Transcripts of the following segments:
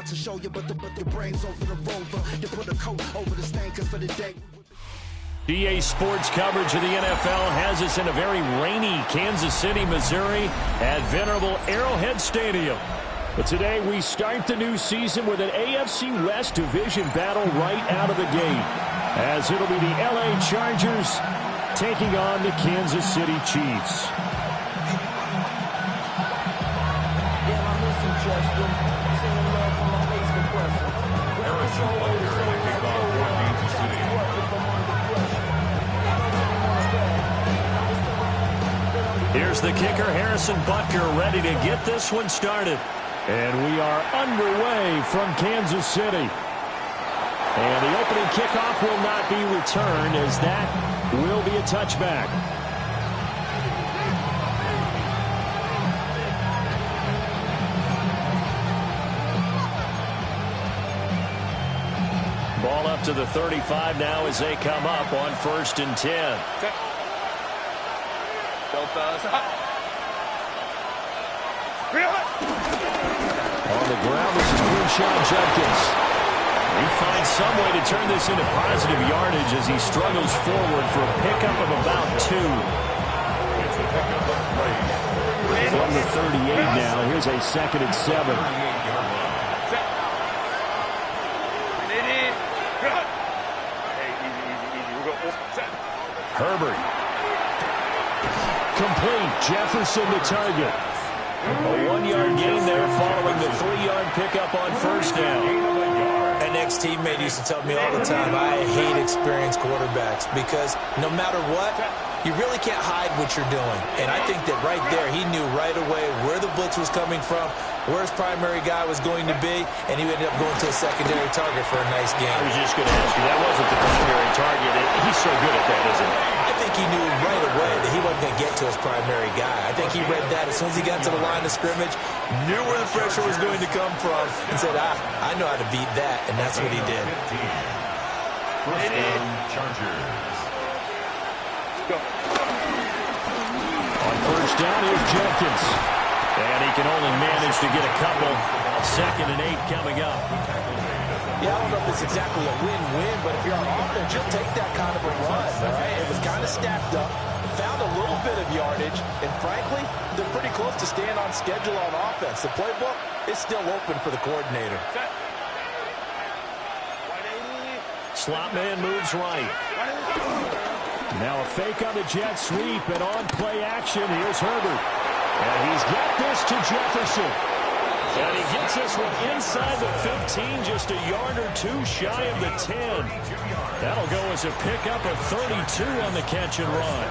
to show you, but the brains over the rover. You put a coat over the stain, cause for the day. EA Sports coverage of the NFL has us in a very rainy Kansas City, Missouri at venerable Arrowhead Stadium. But today we start the new season with an AFC West division battle right out of the gate, as it'll be the LA Chargers taking on the Kansas City Chiefs. Here's the kicker, Harrison Butker, ready to get this one started. And we are underway from Kansas City. And the opening kickoff will not be returned, as that will be a touchback. Ball up to the 35 now as they come up on 1st and 10. Okay. Go, fellas. On the ground, this is Quinshon Judkins. He finds some way to turn this into positive yardage as he struggles forward for a pickup of about 2. From the 38 now, here's a 2nd and 7. Herbert. Complete. Jefferson the target. A 1-yard gain there following the 3-yard pickup on 1st down. An ex-teammate used to tell me all the time, I hate experienced quarterbacks because no matter what, you really can't hide what you're doing. And I think that right there, he knew right away where the blitz was coming from, where his primary guy was going to be, and he ended up going to a secondary target for a nice game. I was just going to ask you, that wasn't the primary target. He's so good at that, isn't he? I think he knew right away that he wasn't going to get to his primary guy. I think he read that as soon as he got to the line of scrimmage, knew where the pressure was going to come from, and said, I know how to beat that, and that's what he did. First down, Chargers. On 1st down, here's Judkins. And he can only manage to get a couple. 2nd and 8 coming up. Yeah, I don't know if it's exactly a win-win, but if you're on offense, you'll take that kind of a run, right? It was kind of stacked up, found a little bit of yardage, and frankly, they're pretty close to staying on schedule on offense. The playbook is still open for the coordinator. Slot man moves right. Now a fake on the jet sweep, and on play action, here's Herbert. And he's got this to Jefferson. And he gets this one inside the 15, just a yard or 2 shy of the 10. That'll go as a pickup of 32 on the catch and run.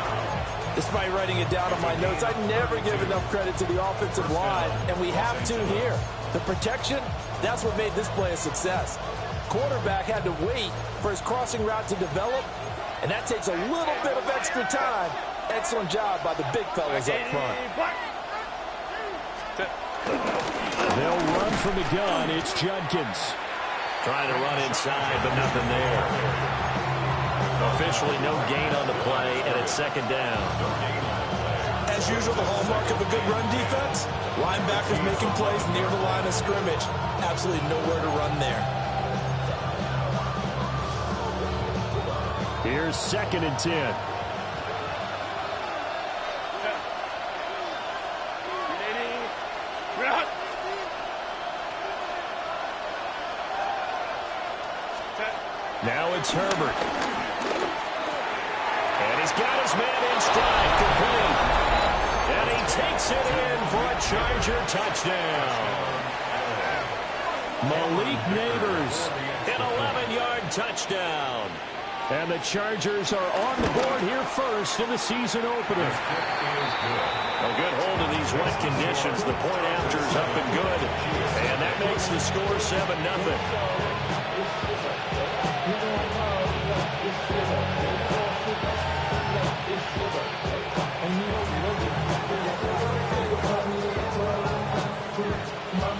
Despite writing it down on my notes, I never give enough credit to the offensive line, and we have to here. The protection, that's what made this play a success. Quarterback had to wait for his crossing route to develop, and that takes a little bit of extra time. Excellent job by the big fellas up front. They'll run from the gun. It's Judkins. Trying to run inside, but nothing there. Officially no gain on the play, and it's 2nd down. As usual, the hallmark of a good run defense, linebackers making plays near the line of scrimmage. Absolutely nowhere to run there. Here's 2nd and 10. Now it's Herbert. And he's got his man in stride, complete. And he takes it in for a Charger touchdown. Malik Neighbors, an 11-yard touchdown. And the Chargers are on the board here first in the season opener. A good hold of these wet conditions. The point after is up and good. And that makes the score 7-0.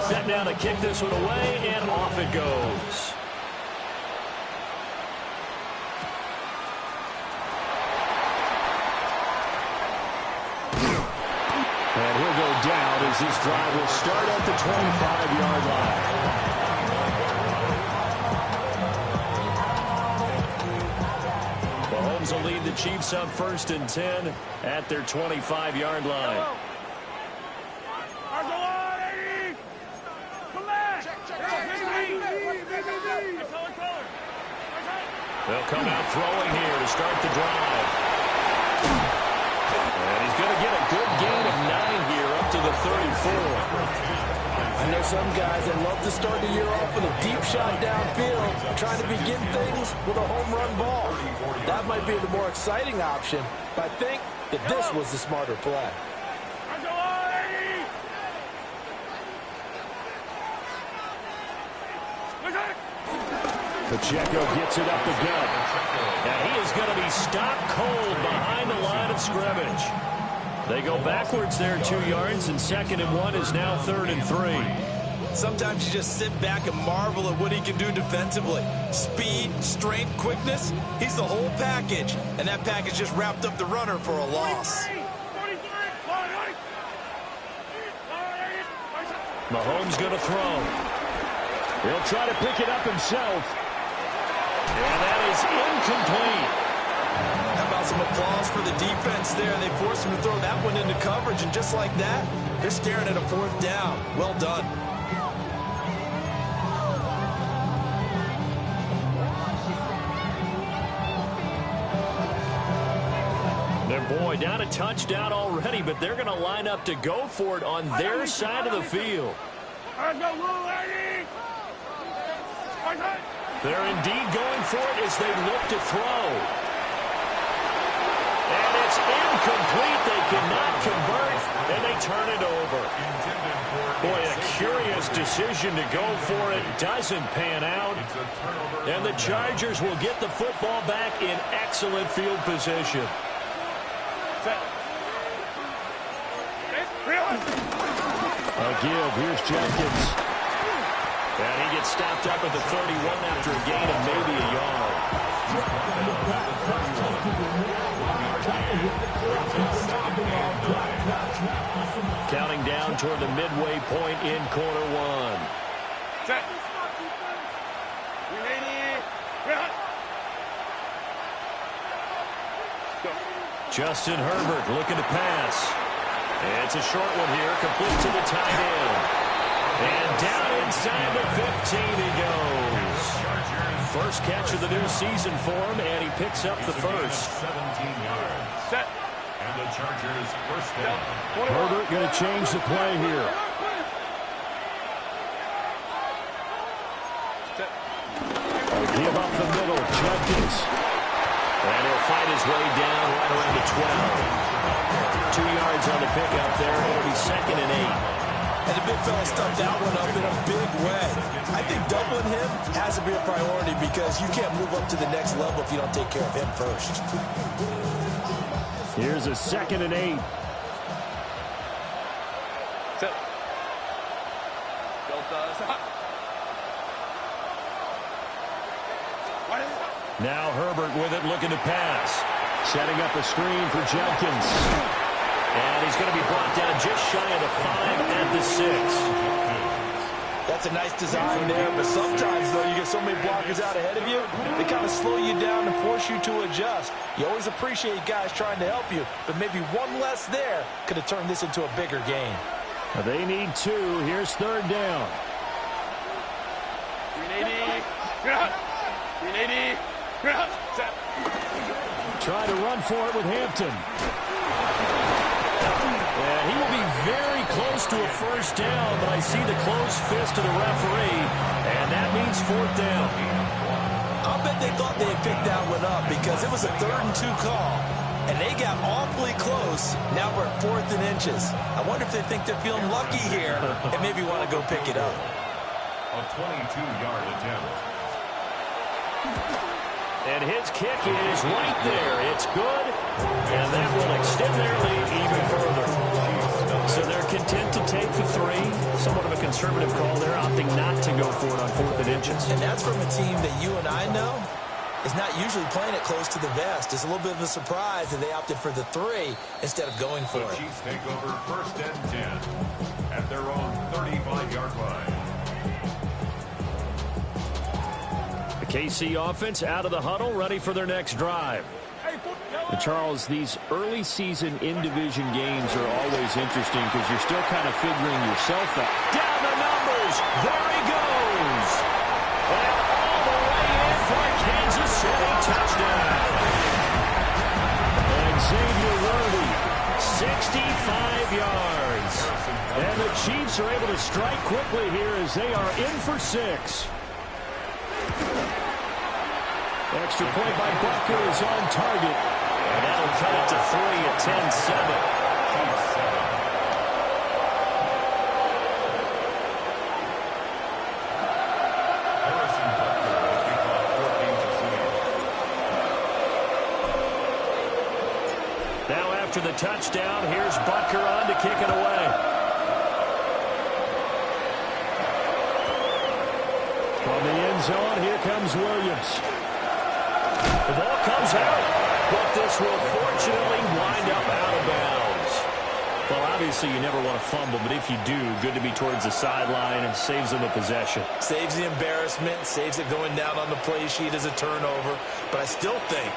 Set down to kick this one away, and off it goes. And he'll go down as this drive will start at the 25-yard line. Bills will lead the Chiefs up 1st and 10 at their 25-yard line. They'll come out throwing here to start the drive. And he's going to get a good gain of 9 here up to the 34. I know some guys that love to start the year off with a deep shot downfield, trying to begin things with a home run ball. That might be the more exciting option, but I think that this was the smarter play. Pacheco gets it up the gut. And he is going to be stopped cold behind the line of scrimmage. They go backwards there 2 yards, and 2nd and 1 is now 3rd and 3. Sometimes you just sit back and marvel at what he can do defensively. Speed, strength, quickness, he's the whole package. And that package just wrapped up the runner for a loss. Mahomes going to throw. He'll try to pick it up himself. And that is incomplete. How about some applause for the defense there? They forced him to throw that one into coverage, and just like that, they're staring at a 4th down. Well done. Their boy down a touchdown already, but they're going to line up to go for it on their side of the field. They're indeed going for it as they look to throw. And it's incomplete. They cannot convert, and they turn it over. Boy, a curious decision to go for it. Doesn't pan out. And the Chargers will get the football back in excellent field position. A give. Here's Jenkins. And he gets stopped up at the 31 after a gain of maybe a yard. Counting down toward the midway point in quarter 1. Justin Herbert looking to pass. And it's a short one here, complete to the tight end. And down inside the 15 he goes. First catch of the new season for him, and he picks up the first. 17 yards. And the Chargers first down. Herbert going to change the play here. Give up the middle, Jenkins. And he'll fight his way down right around the 12. 2 yards on the pickup there. It'll be 2nd and 8. And the big fella stuffed that one up in a big way. I think doubling him has to be a priority because you can't move up to the next level if you don't take care of him first. Here's a 2nd and 8. Now Herbert with it, looking to pass. Setting up a screen for Jenkins. And he's going to be brought down just shy of the 5 at the 6. That's a nice design there, but sometimes, though, you get so many blockers out ahead of you, they kind of slow you down and force you to adjust. You always appreciate guys trying to help you, but maybe one less there could have turned this into a bigger game. They need 2. Here's 3rd down. 380. Try to run for it with Hampton. And he will be very close to a first down, but I see the closed fist of the referee, and that means 4th down. I'll bet they thought they had picked that one up because it was a 3rd and 2 call, and they got awfully close. Now we're at 4th and inches. I wonder if they think they're feeling lucky here and maybe want to go pick it up. A 22-yard attempt. And his kick is right there. It's good, and that will extend their lead even further. So they're content to take the 3. Somewhat of a conservative call there, opting not to go for it on 4th and inches. And that's from a team that you and I know is not usually playing it close to the vest. It's a little bit of a surprise that they opted for the 3 instead of going for it. The Chiefs take over 1st and 10 at their own 35-yard line. The KC offense out of the huddle, ready for their next drive. Hey, And Charles, these early season in-division games are always interesting because you're still kind of figuring yourself out. Down the numbers. There he goes. And all the way in for a Kansas City touchdown. And Xavier Worthy, 65 yards. And the Chiefs are able to strike quickly here as they are in for 6. Extra point by Butker is on target. And that'll cut it to 3 at 10-7. Now after the touchdown, here's Butker on to kick it away. From the end zone, here comes Williams. The ball comes out. But this will fortunately wind up out of bounds. Well, obviously you never want to fumble, but if you do, good to be towards the sideline and saves them a possession. Saves the embarrassment, saves it going down on the play sheet as a turnover. But I still think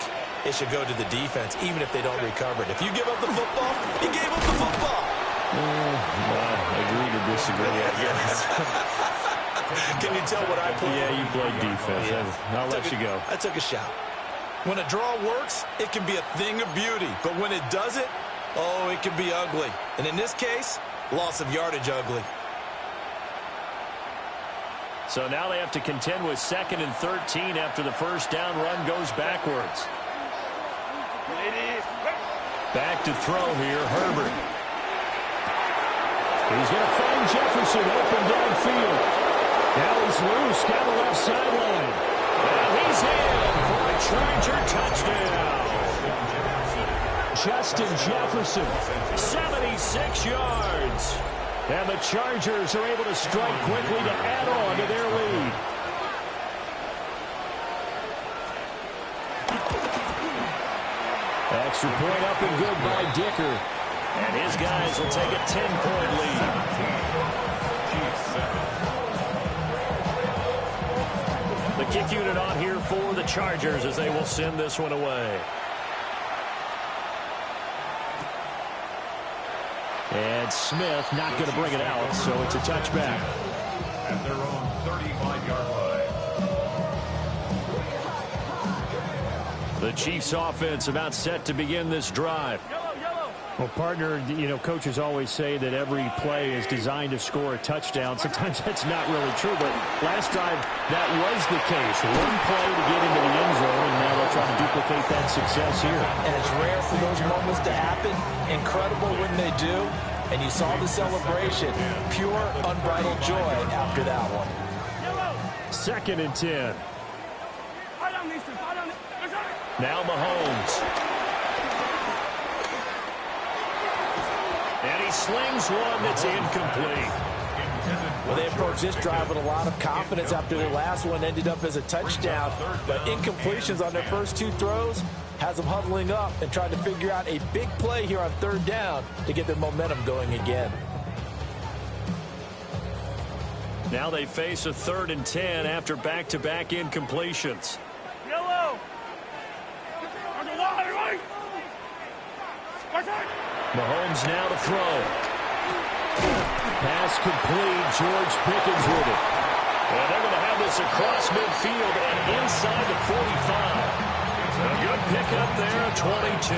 it should go to the defense, even if they don't recover it. If you give up the football, you gave up the football. Agree to disagree, I guess. Can you tell what I played? Yeah, you played defense. Yeah. I'll let you go. I took a shot. When a draw works, it can be a thing of beauty. But when it doesn't, oh, it can be ugly. And in this case, loss of yardage ugly. So now they have to contend with 2nd and 13 after the first down run goes backwards. Back to throw here, Herbert. He's going to find Jefferson open downfield. Now he's loose down the left sideline. And he's in for a Charger touchdown. Justin Jefferson, 76 yards. And the Chargers are able to strike quickly to add on to their lead. Extra point up and good by Dicker. And his guys will take a 10-point lead. The kick unit on here for the Chargers as they will send this one away. And Smith not going to bring it out, so it's a touchback. At their own 35-yard line. The Chiefs offense about set to begin this drive. Well, partner, you know, coaches always say that every play is designed to score a touchdown. Sometimes that's not really true, but last drive, that was the case. One play to get into the end zone, and now they'll try to duplicate that success here. And it's rare for those moments to happen. Incredible when they do. And you saw the celebration. Pure, unbridled joy after that one. 2nd and 10. Now Mahomes. And he slings one that's incomplete. Well, they approached this drive with a lot of confidence after their last one ended up as a touchdown. But incompletions on their first 2 throws has them huddling up and trying to figure out a big play here on 3rd down to get their momentum going again. Now they face a 3rd and 10 after back-to-back incompletions. Mahomes now to throw. Pass complete. George Pickens with it. And they're going to have this across midfield and inside the 45. A good pickup there, 22.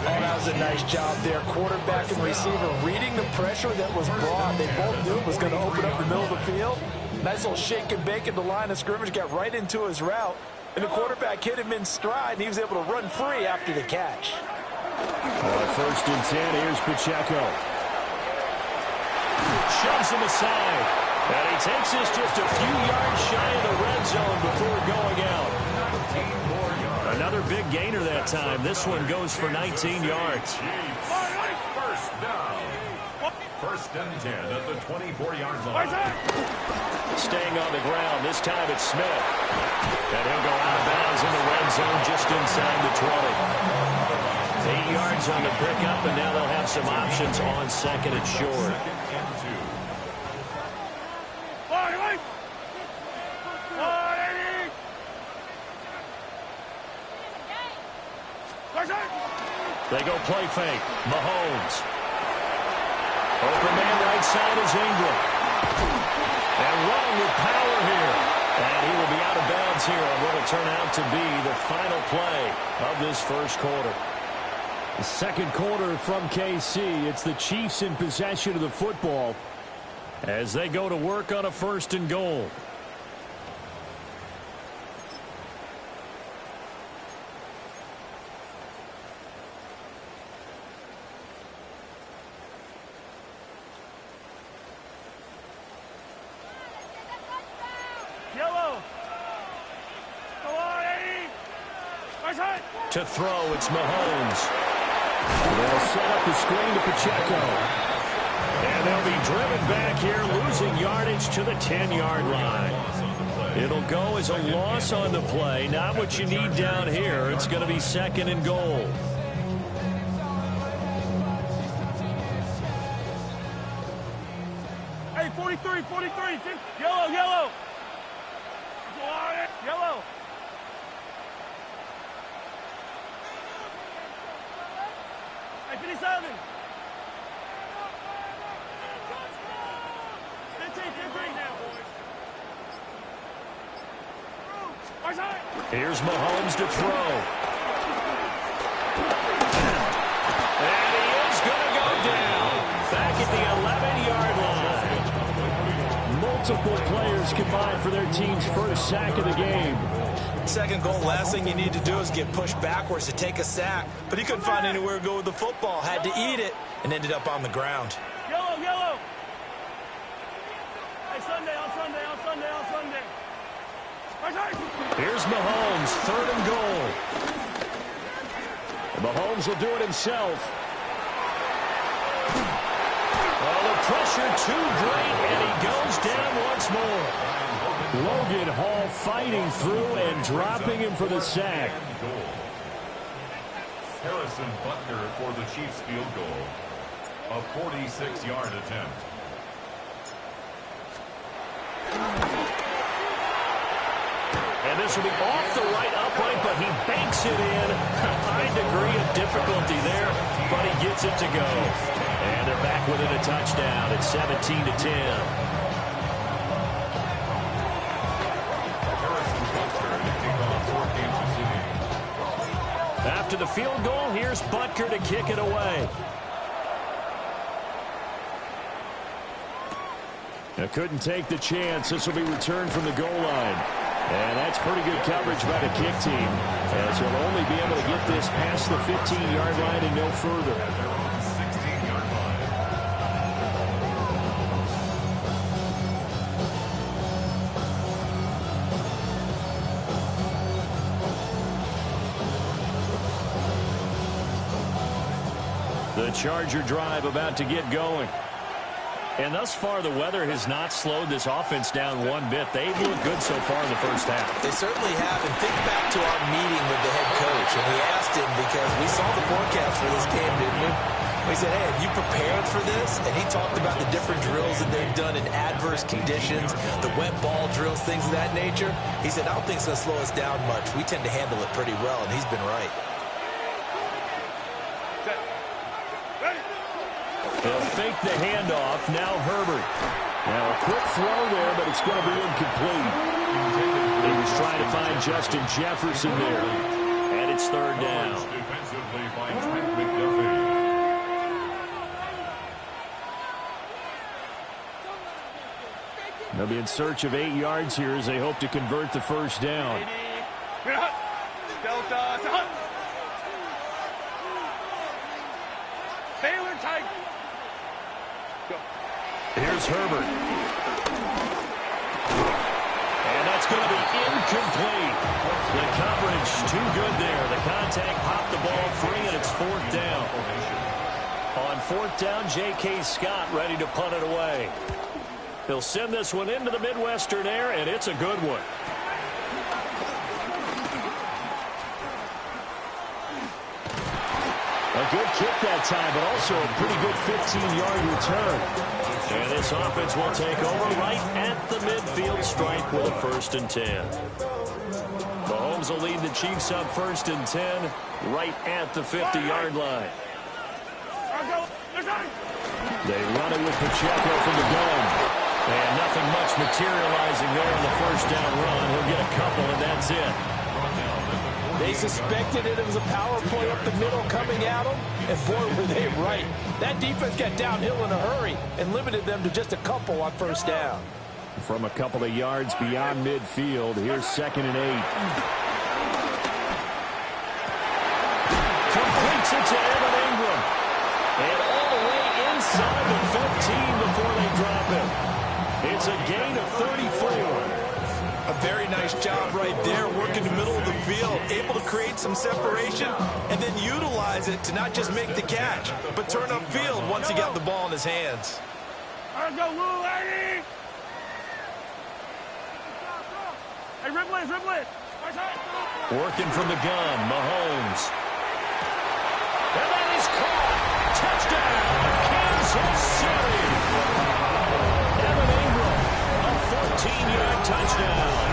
Oh, that was a nice job there. Quarterback and receiver reading the pressure that was brought. They both knew it was going to open up the middle of the field. Nice little shake and bake at the line of scrimmage. Got right into his route. And the quarterback hit him in stride, and he was able to run free after the catch. 1st and 10, here's Pacheco. Shoves him aside. And he takes this just a few yards shy of the red zone before going out. Another big gainer that time. This one goes for 19 yards. First down. 1st and 10 at the 24-yard line. Staying on the ground. This time it's Smith. And he'll go out of bounds in the red zone just inside the 20. 8 yards on the pickup, and now they'll have some options on 2nd and short. 2nd and 2. They go play fake. Mahomes. Open man right side is Ingram. And running with power here. And he will be out of bounds here on what will turn out to be the final play of this first quarter. The second quarter from KC. It's the Chiefs in possession of the football as they go to work on a 1st and goal. To throw, it's Mahomes. They'll set up the screen to Pacheco. And they'll be driven back here, losing yardage to the 10-yard line. It'll go as a loss on the play. Not what you need down here. It's going to be 2nd and goal. Hey, 43, yellow, yellow. Yellow. Hey, 57. 15 now, boys. Here's Mahomes to throw. And he is going to go down. Back at the 11-yard line. Multiple players combined for their team's first sack of the game. 2nd goal, last thing you need to do is get pushed backwards to take a sack. But he couldn't find anywhere to go with the football. Had to eat it and ended up on the ground. Yellow, yellow. Hey, Sunday. Here's Mahomes, 3rd and goal. Mahomes will do it himself. Oh, the pressure too great, and he goes down once more. Logan Hall fighting through and dropping him for the sack. Harrison Butker for the Chiefs field goal. A 46-yard attempt. And this will be off the right upright, but he banks it in. A high degree of difficulty there, but he gets it to go. And they're back within a touchdown at 17-10. After the field goal, here's Butker to kick it away. Now couldn't take the chance. This will be returned from the goal line. And that's pretty good coverage by the kick team, as he'll only be able to get this past the 15-yard line and no further. 16-yard line. The Charger drive about to get going. And thus far, the weather has not slowed this offense down one bit. They've looked good so far in the first half. They certainly have. And think back to our meeting with the head coach. And we asked him, because we saw the forecast for this game, didn't we? We said, hey, have you prepared for this? And he talked about the different drills that they've done in adverse conditions, the wet ball drills, things of that nature. He said, I don't think it's going to slow us down much. We tend to handle it pretty well, and he's been right. They'll fake the handoff. Now Herbert. Now a quick throw there, but it's going to be incomplete. He was trying to find Justin Jefferson there. And it's 3rd down. Defensively by Trent McDuffie. They'll be in search of 8 yards here as they hope to convert the first down. Delta. Baylor tight. Here's Herbert. And that's going to be incomplete. The coverage too good there. The contact popped the ball free, and it's 4th down. On 4th down, J.K. Scott ready to punt it away. He'll send this one into the Midwestern air, and it's a good one. A good kick that time, but also a pretty good 15-yard return. And this offense will take over right at the midfield stripe with a 1st and 10. Mahomes Rams will lead the Chiefs up 1st and 10 right at the 50-yard line. They run it with Pacheco from the gun. And nothing much materializing there on the first down run. He'll get a couple, and that's it. They suspected it was a power play up the middle coming at them, and boy, were they right. That defense got downhill in a hurry and limited them to just a couple on first down. From a couple of yards beyond midfield, here's 2nd and 8. Completes it to Evan Ingram. And all the way inside the 15 before they drop him. It's a gain of 34. A very nice job right there, working the middle of the field, able to create some separation, and then utilize it to not just make the catch, but turn upfield once he got the ball in his hands. Let's go, Lou, lady! Hey, Ripley, Ripley! Working from the gun, Mahomes. And that is caught. Touchdown, Kansas City. Evan Ingram, a 14-yard touchdown.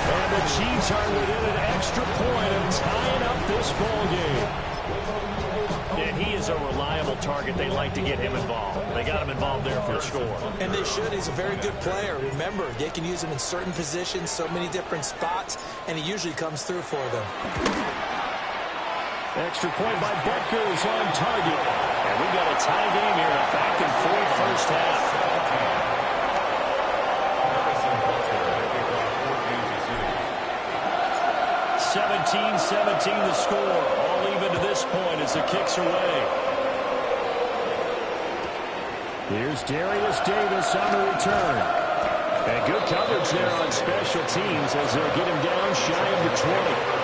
And the Chiefs are within an extra point of tying up this ball game. And he is a reliable target. They like to get him involved. They got him involved there for a score. And they should. He's a very good player. Remember, they can use him in certain positions, so many different spots, and he usually comes through for them. Extra point by Butker is on target. And we've got a tie game here, a back-and-forth first half. 17-17 the score. All even to this point as the kicks away. Here's Darius Davis on the return. And good coverage there on special teams as they'll get him down shy of the 20.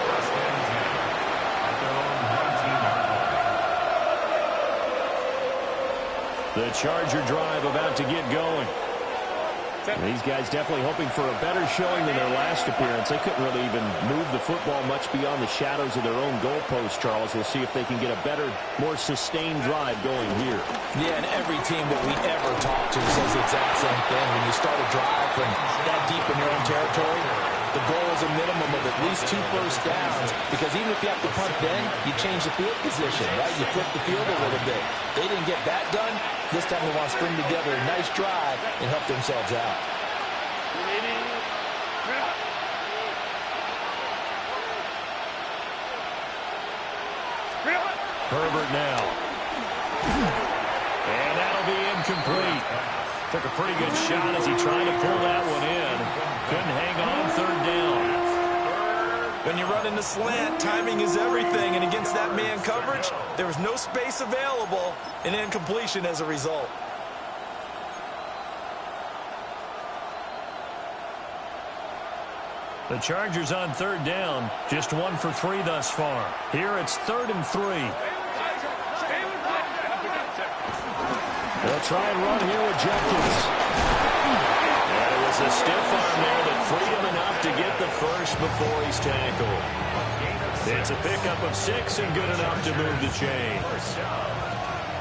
The Charger drive about to get going. And these guys definitely hoping for a better showing than their last appearance. They couldn't really even move the football much beyond the shadows of their own goalpost, Charles. We'll see if they can get a better, more sustained drive going here. Yeah, and every team that we ever talk to says the exact same thing. When you start a drive from that deep in your own territory, the goal is a minimum of at least 2 first downs, because even if you have to punt then, you change the field position, right? You flip the field a little bit. They didn't get that done. This time they want to string together a nice drive and help themselves out. Herbert now. And that'll be incomplete. Took a pretty good shot as he tried to pull that one in. Couldn't hang on 3rd down. When you run in the slant, timing is everything, and against that man coverage, there was no space available, and incompletion as a result. The Chargers on 3rd down, just 1 for 3 thus far. Here it's 3rd and 3. They'll try and run here with Jenkins. And it was a stiff arm there that freed him enough to get the first before he's tackled. It's a pickup of 6 and good enough to move the chain.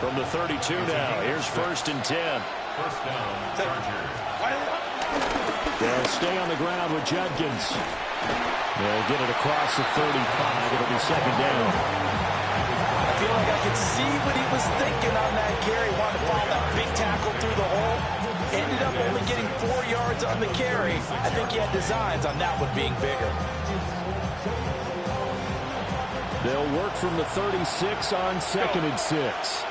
From the 32 now, here's 1st and 10. First down, Chargers. They'll stay on the ground with Judkins. They'll get it across the 35. It'll be 2nd down. I feel like I could see what he was thinking on that carry. Wanted to follow that big tackle through the hole. Ended up only getting 4 yards on the carry. I think he had designs on that one being bigger. They'll work from the 36 on 2nd and 6.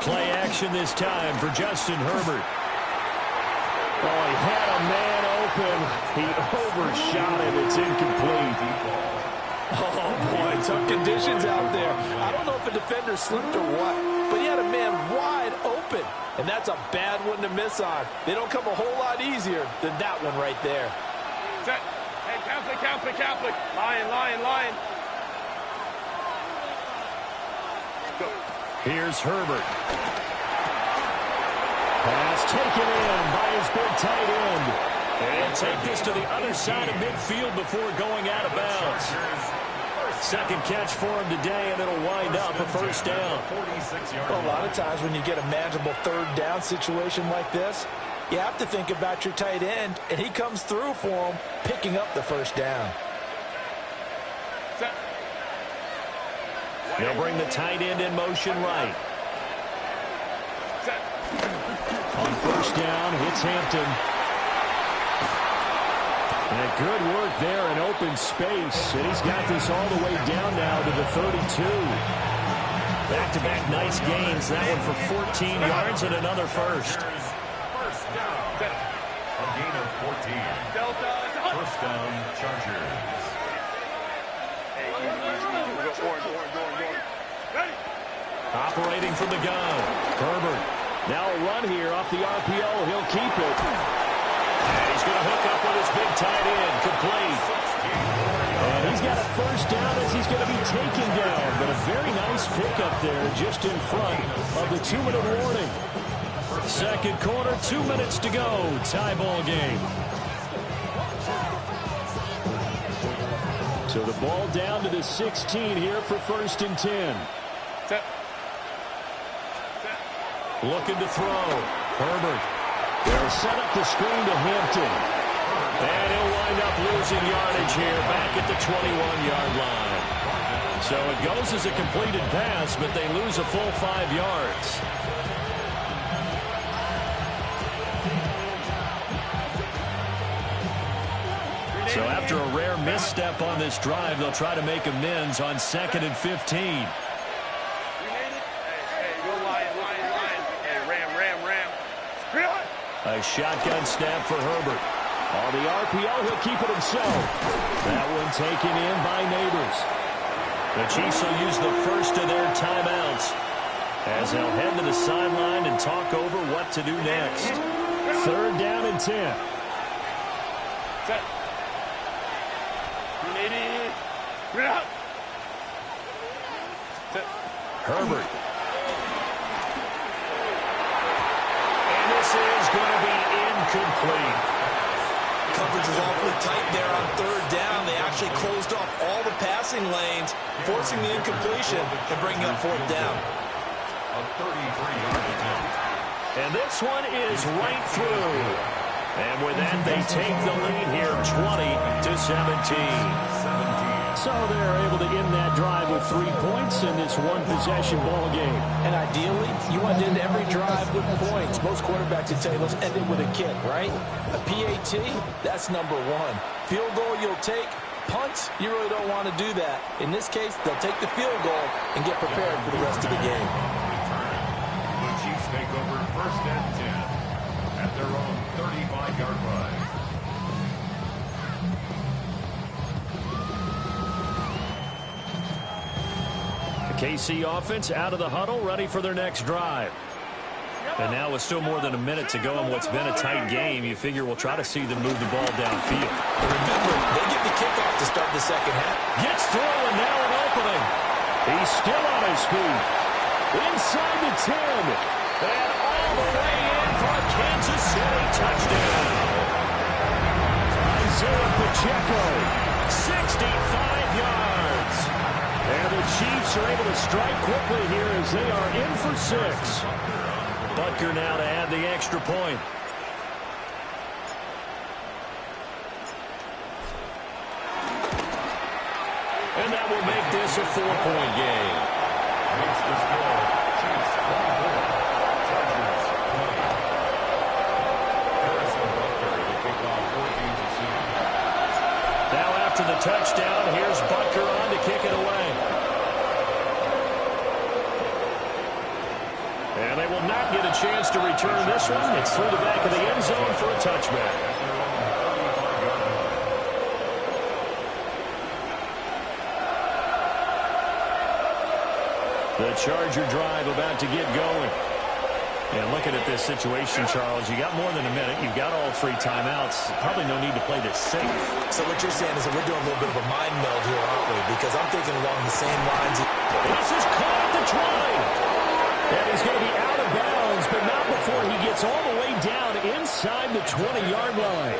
Play action this time for Justin Herbert. Oh, he had a man open. He overshot it. It's incomplete. Oh, boy, tough conditions out there. I don't know if a defender slipped or what, but he had a man wide open, and that's a bad one to miss on. They don't come a whole lot easier than that one right there. Set. Hey, Catholic. Lion. Go. Here's Herbert. Pass taken in by his big tight end. And take this to the other side of midfield before going out of bounds. Second catch for him today, and it'll wind up a first down. Well, a lot of times when you get a manageable third down situation like this, you have to think about your tight end, and he comes through for him, picking up the first down. They'll bring the tight end in motion right. On first down, hits Hampton. And good work there in open space. And he's got this all the way down now to the 32. Back-to-back nice gains. That one for 14 yards and another first. First down. A gain of 14. First down, Chargers. Operating from the gun. Herbert. Now a run here off the RPO. He'll keep it. And he's going to hook up with his big tight end. Complete. And he's got a first down as he's going to be taken down. But a very nice pickup there just in front of the 2-minute warning. Second quarter, 2 minutes to go. Tie ball game. So the ball down to the 16 here for 1st and 10. Looking to throw. Herbert. They'll set up the screen to Hampton. And he'll wind up losing yardage here back at the 21-yard line. So it goes as a completed pass, but they lose a full 5 yards. So after a rare misstep on this drive, they'll try to make amends on 2nd and 15. A shotgun snap for Herbert. On the RPO, he'll keep it himself. That one taken in by Neighbors. The Chiefs will use the first of their timeouts as they'll head to the sideline and talk over what to do next. 3rd down and 10. Herbert. This is going to be incomplete. Coverage was awfully tight there on 3rd down. They actually closed off all the passing lanes, forcing the incompletion and bringing up 4th down. A 33-yard attempt. And this one is right through. And with that, they take the lead here 20-17. So they're able to end that drive with 3 points in this one-possession ball game. And ideally, you want to end every drive with points. Most quarterbacks would say, let's end it with a kick, right? A PAT, that's number 1. Field goal you'll take. Punts, you really don't want to do that. In this case, they'll take the field goal and get prepared for the rest of the game. The Chiefs take over 1st and 10 at their own 35-yard line. KC offense out of the huddle, ready for their next drive. And now with still more than a minute to go in what's been a tight game, you figure we'll try to see them move the ball downfield. Remember, they get the kickoff to start the second half. Gets through, and now an opening. He's still on his feet. Inside the 10. And all the way in for a Kansas City touchdown. Isaiah Pacheco, 65 yards. And the Chiefs are able to strike quickly here as they are in for 6. Butker now to add the extra point. And that will make this a 4-point game. Makes the score. Chiefs 1-4. Chargers 20. Harrison Butker to kick off 14-7. Now after the touchdown, here's Butker on to kick it away. And they will not get a chance to return this one. It's through the back of the end zone for a touchback. The Charger drive about to get going. And looking at this situation, Charles, you got more than a minute. You've got all 3 timeouts. Probably no need to play this safe. So what you're saying is that we're doing a little bit of a mind meld here, aren't we? Because I'm thinking along the same lines. This is caught at the 20. And he's going to be out of bounds, but not before he gets all the way down inside the 20-yard line.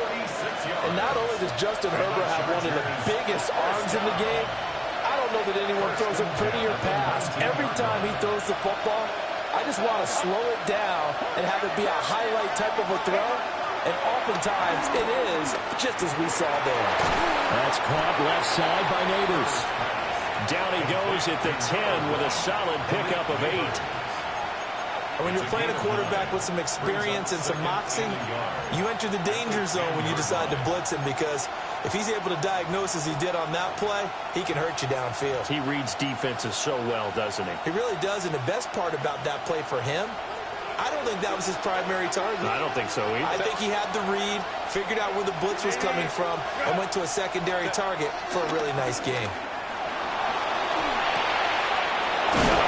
And not only does Justin Herbert have one of the biggest arms in the game, I don't don't know that anyone throws a prettier pass. Every time he throws the football, I just want to slow it down and have it be a highlight type of a throw. And oftentimes it is, just as we saw there. That's caught left side by Neighbors. Down he goes at the 10 with a solid pickup of 8. And when you're playing a quarterback with some experience and some moxie, you enter the danger zone when you decide to blitz him, because if he's able to diagnose as he did on that play, he can hurt you downfield. He reads defenses so well, doesn't he? He really does, and the best part about that play for him, I don't think that was his primary target. I don't think so either. I think he had the read, figured out where the blitz was coming from, and went to a secondary target for a really nice game.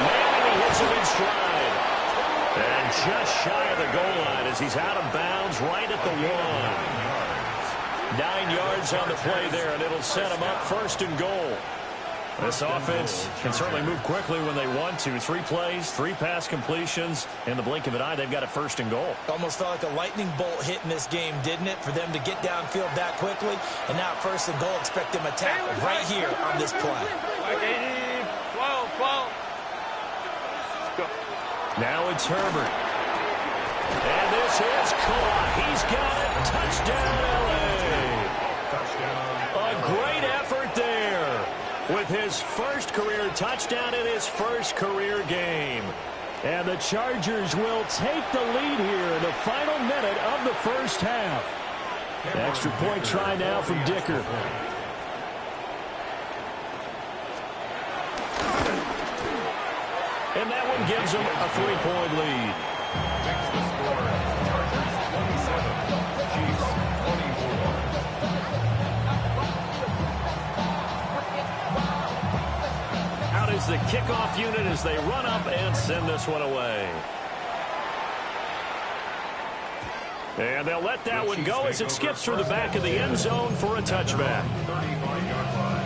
Man, he hits him in stride. And just shy of the goal line as he's out of bounds right at the 1. 9 yards on the play there, and it'll set him up 1st and goal. This offense can certainly move quickly when they want to. 3 plays, 3 pass completions. In the blink of an eye, they've got a 1st and goal. Almost felt like a lightning bolt hit in this game, didn't it? For them to get downfield that quickly. And now 1st and goal, expect them to tackle right here on this play. 12. Now it's Herbert. And this is caught. He's got it. Touchdown, L.A. A great effort there with his first career touchdown in his first career game. And the Chargers will take the lead here in the final minute of the first half. Extra point try now from Dicker. And that one gives them a 3-point lead. Next to score, Chargers 27, Chiefs 24. Out is the kickoff unit as they run up and send this one away. And they'll let that one go as it skips through the back of the end zone for a touchback. 35-yard line.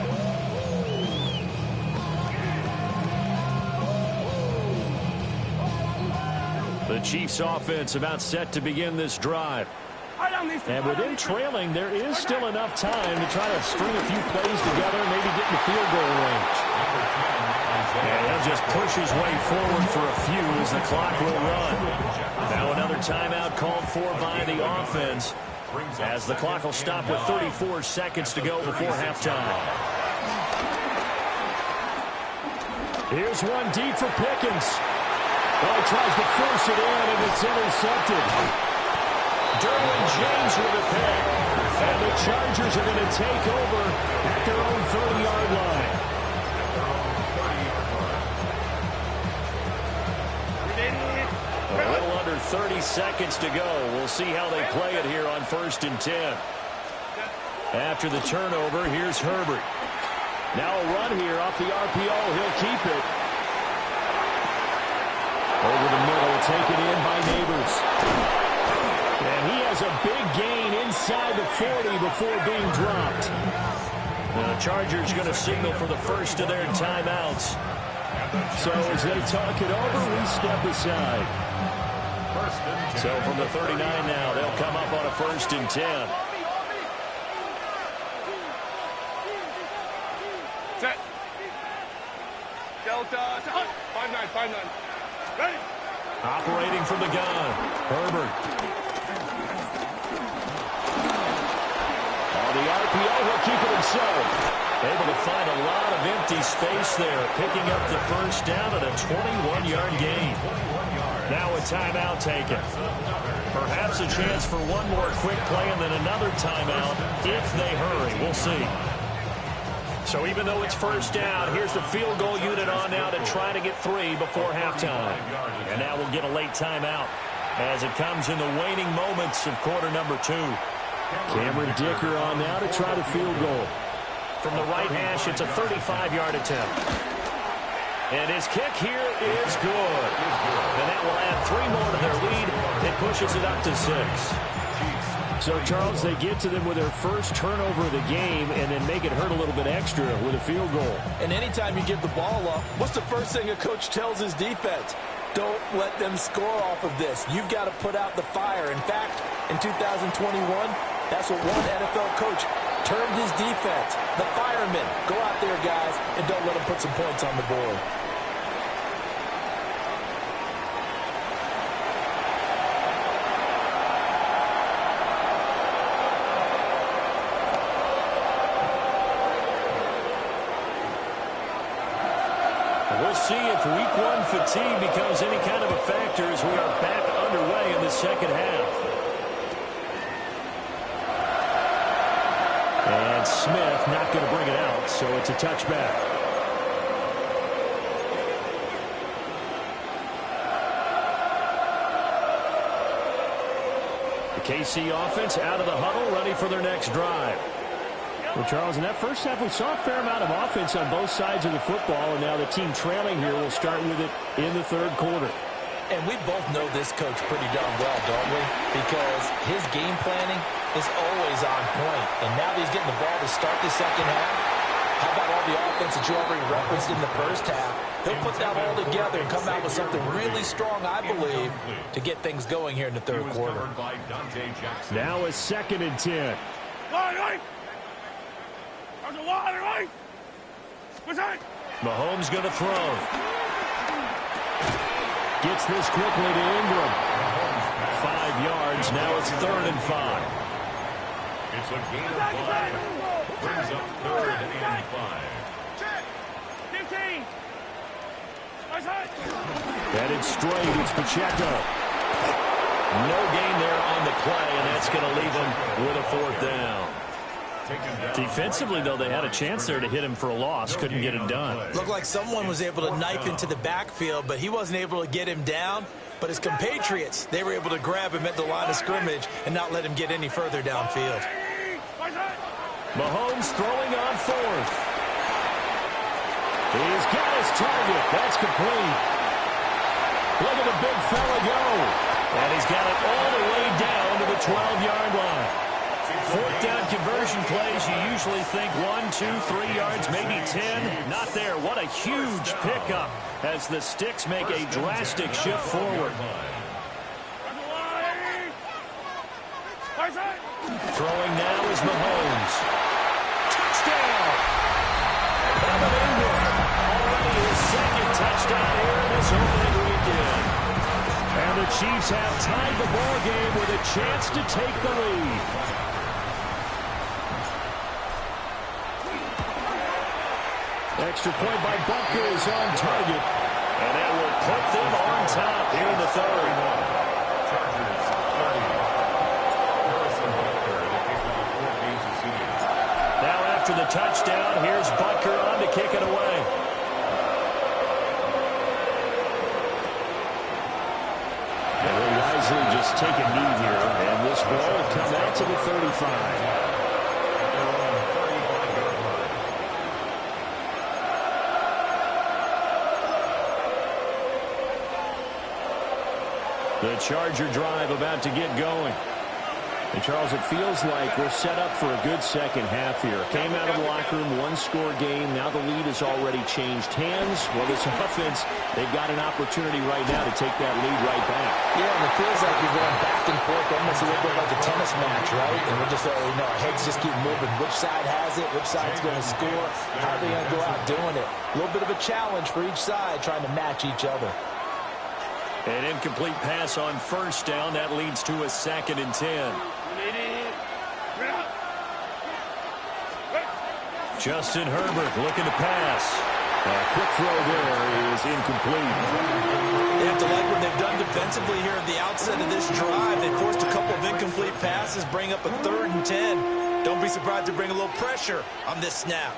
The Chiefs offense about set to begin this drive. And with them trailing, there is still enough time to try to string a few plays together and maybe get in the field goal range. And he'll just push his way forward for a few as the clock will run. Now another timeout called for by the offense as the clock will stop with 34 seconds to go before halftime. Here's one deep for Pickens. Well, he tries to force it in, and it's intercepted. Derwin James with a pick. And the Chargers are going to take over at their own 30-yard line. A little under 30 seconds to go. We'll see how they play it here on 1st and 10. After the turnover, here's Herbert. Now a run here off the RPO. He'll keep it. Over the middle, taken in by Neighbors. And he has a big gain inside the 40 before being dropped. The Chargers going to signal for the first of their timeouts. So as they talk it over, we step aside. So from the 39 now, they'll come up on a 1st and 10. Set. Delta. 5-9. Ready. Operating from the gun, Herbert. On the RPO, he'll keep it himself. Able to find a lot of empty space there, picking up the 1st down at a 21-yard gain. Now a timeout taken. Perhaps a chance for one more quick play and then another timeout if they hurry. We'll see. So even though it's 1st down, here's the field goal unit on now to try to get 3 before halftime. And now we'll get a late timeout as it comes in the waning moments of quarter number 2. Cameron Dicker on now to try the field goal. From the right hash, it's a 35-yard attempt. And his kick here is good. And that will add 3 more to their lead. It pushes it up to 6. So, Charles, they get to them with their first turnover of the game and then make it hurt a little bit extra with a field goal. And anytime you give the ball up, what's the first thing a coach tells his defense? Don't let them score off of this. You've got to put out the fire. In fact, in 2021, that's what one NFL coach Perturbed his defense. The firemen, go out there, guys, and don't let them put some points on the board. We'll see if week one fatigue becomes any kind of a factor as we are back underway in the second half. And Smith not going to bring it out, so it's a touchback. The KC offense out of the huddle, ready for their next drive. Well, Charles, in that first half, we saw a fair amount of offense on both sides of the football, and now the team trailing here will start with it in the third quarter. And we both know this coach pretty darn well, don't we? Because his game planning is always on point. And now that he's getting the ball to start the second half, how about all the offense that you already referenced in the first half? He'll put that all together and come out with something really strong, I believe, to get things going here in the third quarter. Now a 2nd and 10. Mahomes going to throw. Gets this quickly to Ingram. 5 yards. Now it's 3rd and 5. It's a gain of 5. Brings up 3rd and 5. 15. Headed straight. It's Pacheco. No gain there on the play, and that's going to leave him with a 4th down. Defensively, though, they had a chance there to hit him for a loss. Couldn't get it done. Looked like someone was able to knife into the backfield, but he wasn't able to get him down. But his compatriots, they were able to grab him at the line of scrimmage and not let him get any further downfield. Mahomes throwing on 4th. He's got his target. That's complete. Look at the big fella go. And he's got it all the way down to the 12-yard line. 4th down conversion plays, you usually think 1, 2, 3 yards, maybe 10. Not there. What a huge pickup as the Sticks make a drastic shift forward. Throwing now is Mahomes. Touchdown! Evan Ingram, already his 2nd touchdown here in this opening weekend. And the Chiefs have tied the ball game with a chance to take the lead. Extra point by Butker is on target. And that will put them on top here in the 3rd. Now after the touchdown, here's Butker on to kick it away. And they'll wisely just take a knee here. And this ball will come out to the 35. The Charger drive about to get going. And, Charles, it feels like we're set up for a good second half here. Came out of the locker room, 1-score game. Now the lead has already changed hands. Well, this offense, they've got an opportunity right now to take that lead right back. Yeah, and it feels like you're going back and forth, almost a little bit like a tennis match, right? And we're just, our heads just keep moving. Which side has it? Which side's going to score? How are they going to go out doing it? A little bit of a challenge for each side, trying to match each other. An incomplete pass on 1st down. That leads to a 2nd and 10. Justin Herbert looking to pass. A quick throw there is incomplete. They have to like what they've done defensively here at the outset of this drive. They forced a couple of incomplete passes, bring up a 3rd and 10. Don't be surprised to bring a little pressure on this snap.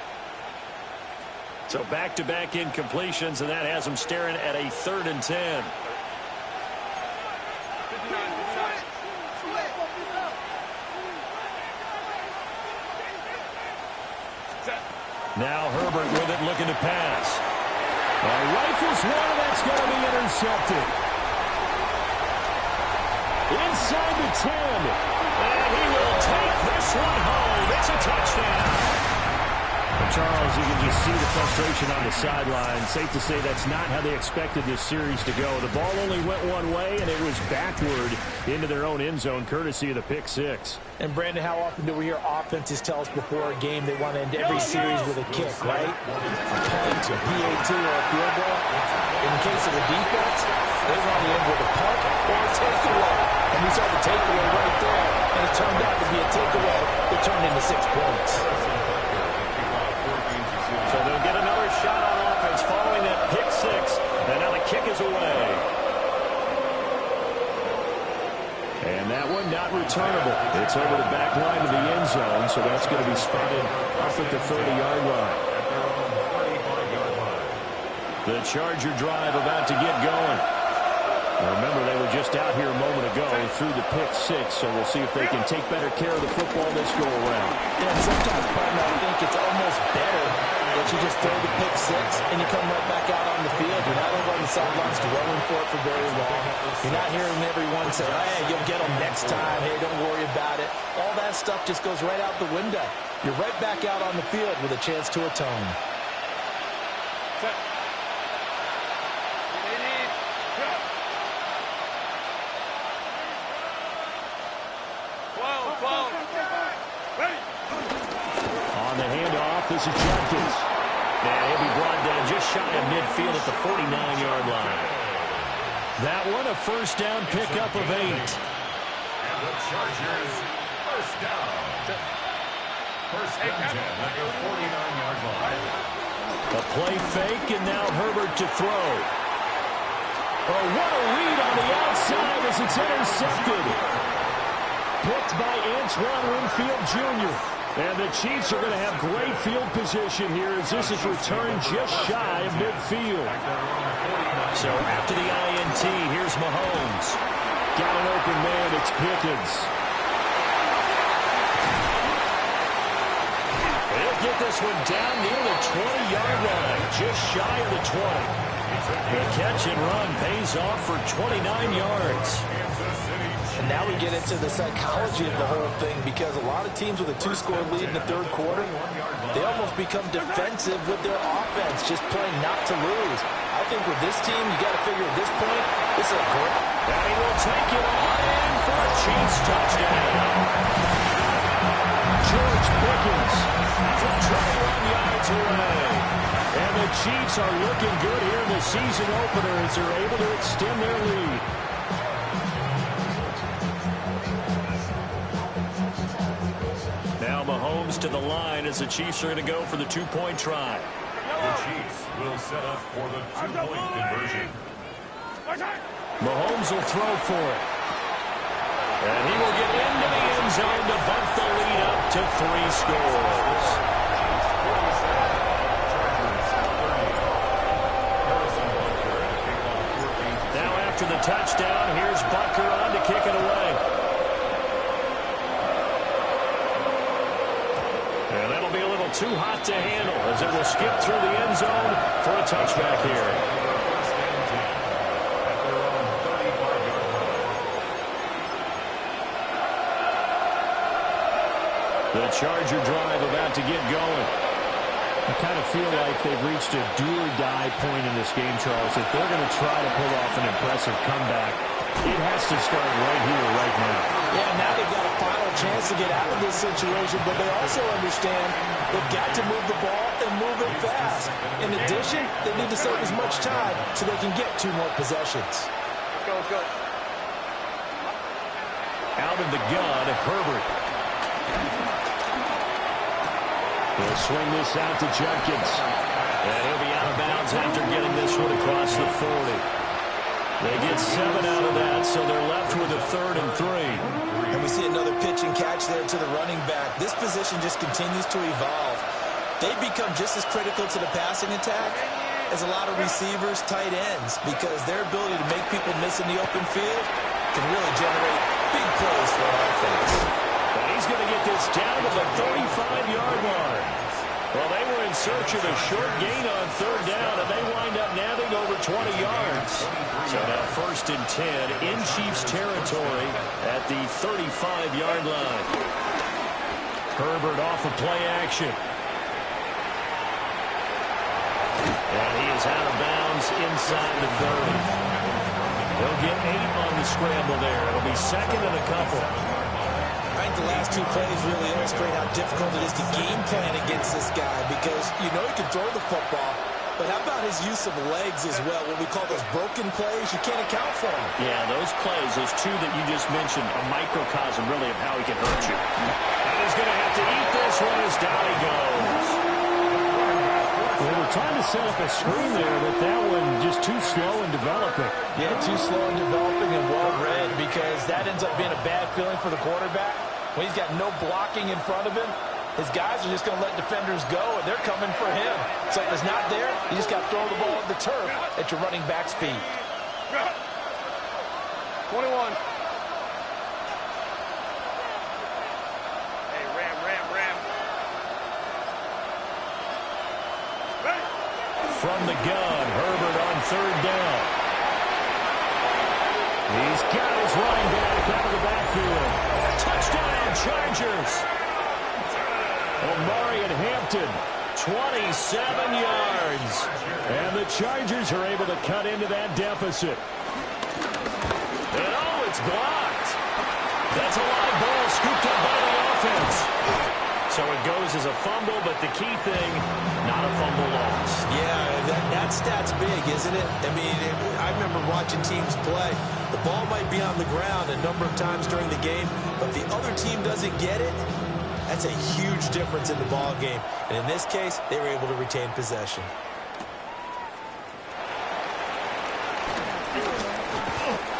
So back-to-back incompletions, and that has them staring at a 3rd and 10. Now Herbert with it, looking to pass. Rifles one, and that's going to be intercepted. Inside the 10. And he will take this one home. It's a touchdown. Charles, Charles, you can just see the frustration on the sideline. Safe to say that's not how they expected this series to go. The ball only went one way, and it was backward into their own end zone, courtesy of the pick six. And, Brandon, how often do we hear offenses tell us before a game they want to end every series with a kick, right? A punt, a PAT, or a field goal. In the case of the defense, they want to end with a punt or a takeaway. And we saw the takeaway right there, and it turned out to be a takeaway that turned into 6 points. So they'll get another shot on offense following that pick six, and now the kick is away. And that one not returnable. It's over the back line of the end zone, so that's going to be spotted up at the 30-yard line. The Charger drive about to get going. Now remember, they were just out here a moment ago through the pick six, so we'll see if they can take better care of the football this go around. Yeah, sometimes, partner, I think it's almost better that you just throw the pick six and you come right back out on the field. You're not over on the sidelines dwelling for it for very long. You're not hearing everyone say, hey, you'll get them next time. Hey, don't worry about it. All that stuff just goes right out the window. You're right back out on the field with a chance to atone. On the handoff, this is Jenkins. And he'll be brought down just shy of midfield at the 49-yard line. That one, a first down pickup of 8. And the Chargers, first down. First and 10 at the 49-yard line. A play fake, and now Herbert to throw. Oh, what a read on the outside as it's intercepted. Picked by Antoine Winfield Jr. And the Chiefs are going to have great field position here as this is returned just shy of midfield. So after the INT, here's Mahomes. Got an open man, it's Pickens. They'll get this one down near the 20-yard line, just shy of the 20. The catch and run pays off for 29 yards. And now we get into the psychology of the whole thing, because a lot of teams with a 2-score lead in the third quarter, they almost become defensive with their offense, just playing not to lose. I think with this team, you got to figure at this point, this is a great. And he will take it on in for a Chiefs touchdown. George Pickens from 21 yards away. And the Chiefs are looking good here in the season opener as they're able to extend their lead. Now Mahomes to the line as the Chiefs are going to go for the 2-point try. The Chiefs will set up for the 2-point conversion. Mahomes will throw for it. And he will get into the end zone to bump the lead up to 3 scores. Now after the touchdown, here's Butker on to kick it away. And that'll be a little too hot to handle as it will skip through the end zone for a touchback here. The Charger drive about to get going. I kind of feel like they've reached a do-or-die point in this game, Charles. If they're going to try to pull off an impressive comeback, it has to start right here, right now. Yeah, now they've got a final chance to get out of this situation, but they also understand they've got to move the ball and move it fast. In addition, they need to save as much time so they can get 2 more possessions. Let's go. Out of the gun, Herbert. He'll swing this out to Jenkins. And he'll be out of bounds after getting this one across the 40. They get 7 out of that, so they're left with a 3rd and 3. And we see another pitch and catch there to the running back. This position just continues to evolve. They become just as critical to the passing attack as a lot of receivers, tight ends, because their ability to make people miss in the open field can really generate big plays for an offense. And he's going to get this down to the 35-yard line. Well, they were in search of a short gain on 3rd down, and they wind up nabbing over 20 yards. So now 1st and 10 in Chiefs territory at the 35-yard line. Herbert off of play action. And he is out of bounds inside the 30. He'll get 8 on the scramble there. It'll be second and a couple. I think the last 2 plays really illustrate how difficult it is to game plan against this guy because you know he can throw the football, but how about his use of legs as well? What we call those broken plays, you can't account for them. Yeah, those plays, those 2 that you just mentioned, a microcosm really of how he can hurt you. And he's going to have to eat this one as down he goes. Well, we're trying to set up a screen there, but that one just too slow in developing. Yeah, too slow in developing and well read because that ends up being a bad feeling for the quarterback. When he's got no blocking in front of him, his guys are just going to let defenders go, and they're coming for him. So if it's not there, you just got to throw the ball at the turf at your running back speed. 21. Hey, ram. Ready? From the gun, Herbert on 3rd down. He's got his running back out of the backfield. Touchdown, Chargers. Omarion Hampton, 27 yards. And the Chargers are able to cut into that deficit. And oh, it's blocked. That's a live ball scooped up by the offense. So it goes as a fumble, but the key thing, not a fumble loss. Yeah, that stat's big, isn't it? I mean, I remember watching teams play. The ball might be on the ground a number of times during the game, but the other team doesn't get it. That's a huge difference in the ball game. And in this case, they were able to retain possession.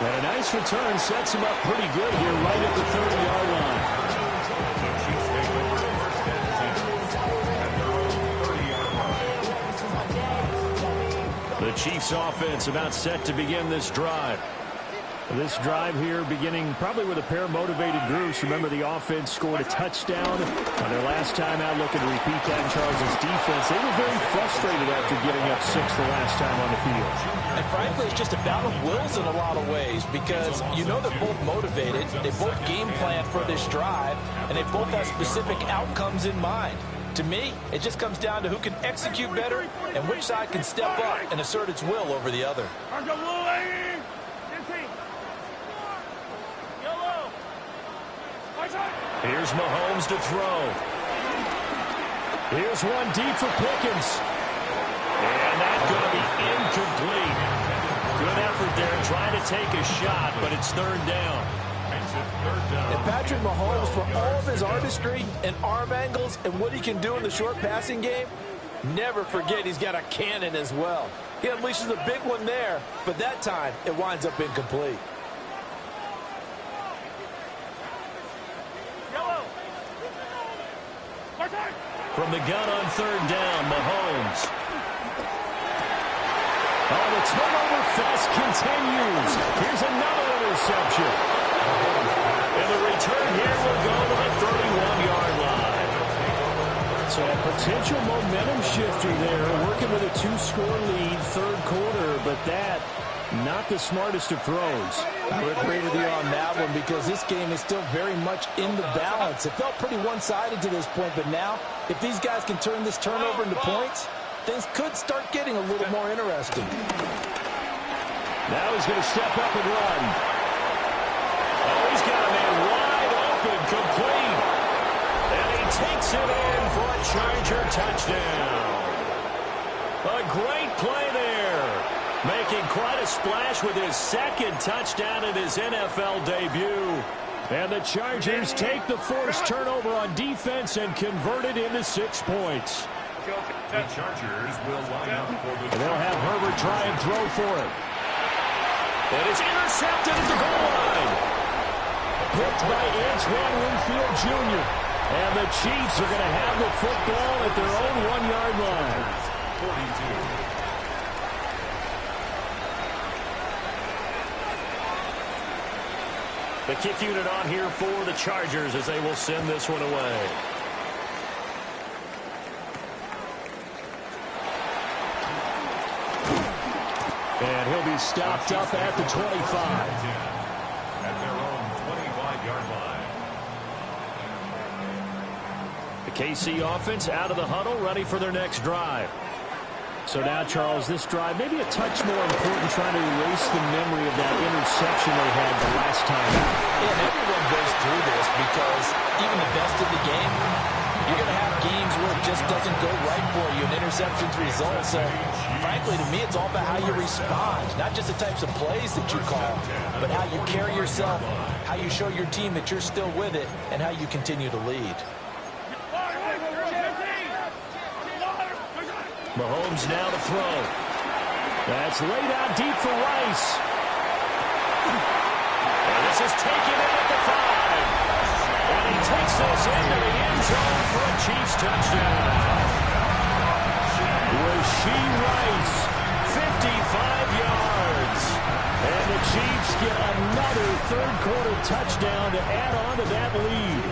And a nice return sets him up pretty good here right at the 30-yard line. The Chiefs offense about set to begin this drive. This drive here beginning probably with a pair of motivated groups. Remember, the offense scored a touchdown on their last time out, looking to repeat that. Charles' defense, they were very frustrated after getting up 6 the last time on the field. And frankly, it's just a battle of wills in a lot of ways because you know they're both motivated. They both game plan for this drive, and they both have specific outcomes in mind. To me, it just comes down to who can execute better and which side can step up and assert its will over the other. Here's Mahomes to throw. Here's one deep for Pickens. And that's going to be incomplete. Good effort there trying to take a shot, but it's 3rd down. And Patrick Mahomes, for all of his artistry and arm angles and what he can do in the short passing game, never forget he's got a cannon as well. He unleashes a big one there, but that time it winds up incomplete. From the gun on 3rd down, Mahomes. Oh, the turnover fest continues. Here's another interception. And the return here will go to the 31-yard line. So a potential momentum shifter there, working with a 2-score lead, 3rd quarter, but that not the smartest of throws. I would agree with you on that one because this game is still very much in the balance. It felt pretty one-sided to this point, but now if these guys can turn this turnover into points, things could start getting a little more interesting. Now he's going to step up and run. Oh, he's got a man wide open, complete. And he takes it in for a Charger touchdown. A great play there. Making quite a splash with his 2nd touchdown in his NFL debut. And the Chargers take the forced turnover on defense and convert it into 6 points. The Chargers will line up for the... And they'll have Herbert try and throw for it. And it's intercepted at the goal line. Picked by Antoine Winfield Jr. And the Chiefs are going to have the football at their own 1-yard line. 42. The kick unit on here for the Chargers as they will send this one away. And he'll be stopped up at the 25. At their own 25-yard line. The KC offense out of the huddle, ready for their next drive. So now, Charles, this drive maybe a touch more important, trying to erase the memory of that interception they had the last time out. Yeah, and everyone goes through this because even the best in the game, you're going to have games where it just doesn't go right for you, and interceptions result. So, frankly, to me, it's all about how you respond, not just the types of plays that you call, but how you carry yourself, how you show your team that you're still with it, and how you continue to lead. Mahomes now to throw. That's laid out deep for Rice. And this is taken in at the 5. And he takes this into the end zone for a Chiefs touchdown. Rashee Rice, 55 yards. And the Chiefs get another third-quarter touchdown to add on to that lead.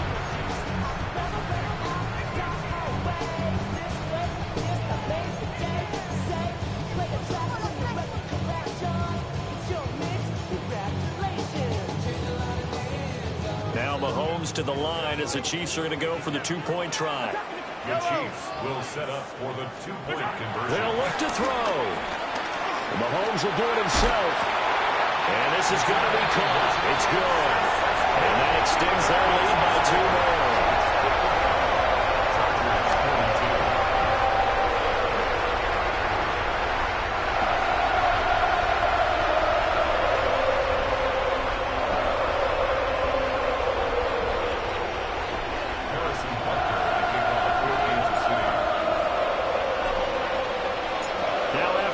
Now Mahomes to the line as the Chiefs are going to go for the two-point try. The Chiefs will set up for the two-point conversion. They'll look to throw. Mahomes will do it himself. And this is going to be caught. It's good. And that extends their lead by 2 more.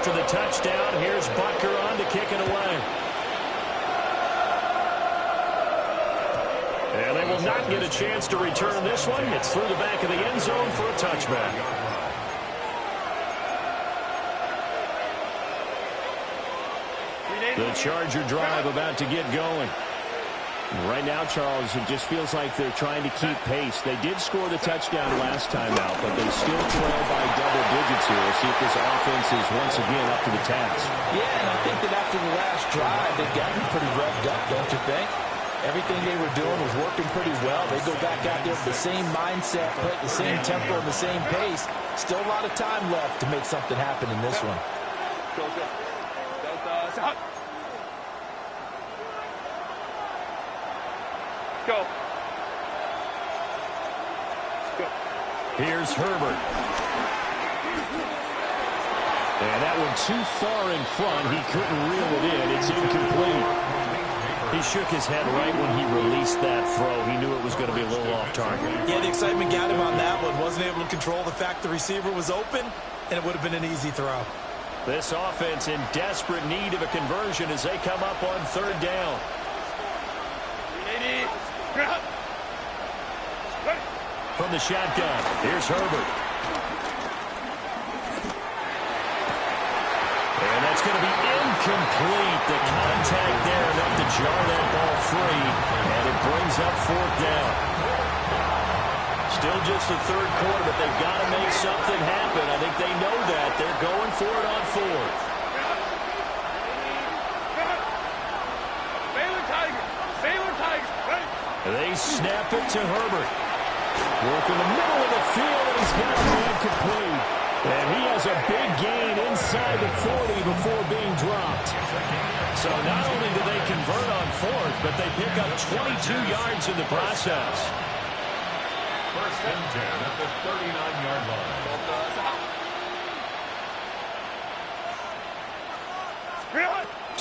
After the touchdown, here's Butker on to kick it away. And they will not get a chance to return this one. It's through the back of the end zone for a touchback. The Charger drive about to get going. Right now, Charles, it just feels like they're trying to keep pace. They did score the touchdown last time out, but they still trail by double digits here. We'll see if this offense is once again up to the task. Yeah, and I think that after the last drive, they've gotten pretty revved up, don't you think? Everything they were doing was working pretty well. They go back out there with the same mindset, play at the same tempo and the same pace. Still a lot of time left to make something happen in this one. Go. Go. Here's Herbert. And that one too far in front. He couldn't reel it in. It's incomplete. He shook his head right when he released that throw. He knew it was going to be a little off target. Yeah, the excitement got him on that one. Wasn't able to control the fact the receiver was open, and it would have been an easy throw. This offense in desperate need of a conversion as they come up on third down. From the shotgun, here's Herbert. And that's going to be incomplete. The contact there enough to jar that ball free, and it brings up fourth down. Still just the third quarter, but they've got to make something happen. I think they know that. They're going for it on fourth. They snap it to Herbert. Work in the middle of the field, and he's got it incomplete. And he has a big gain inside the 40 before being dropped. So not only do they convert on fourth, but they pick up 22 yards in the process. First and 10 at the 39-yard line.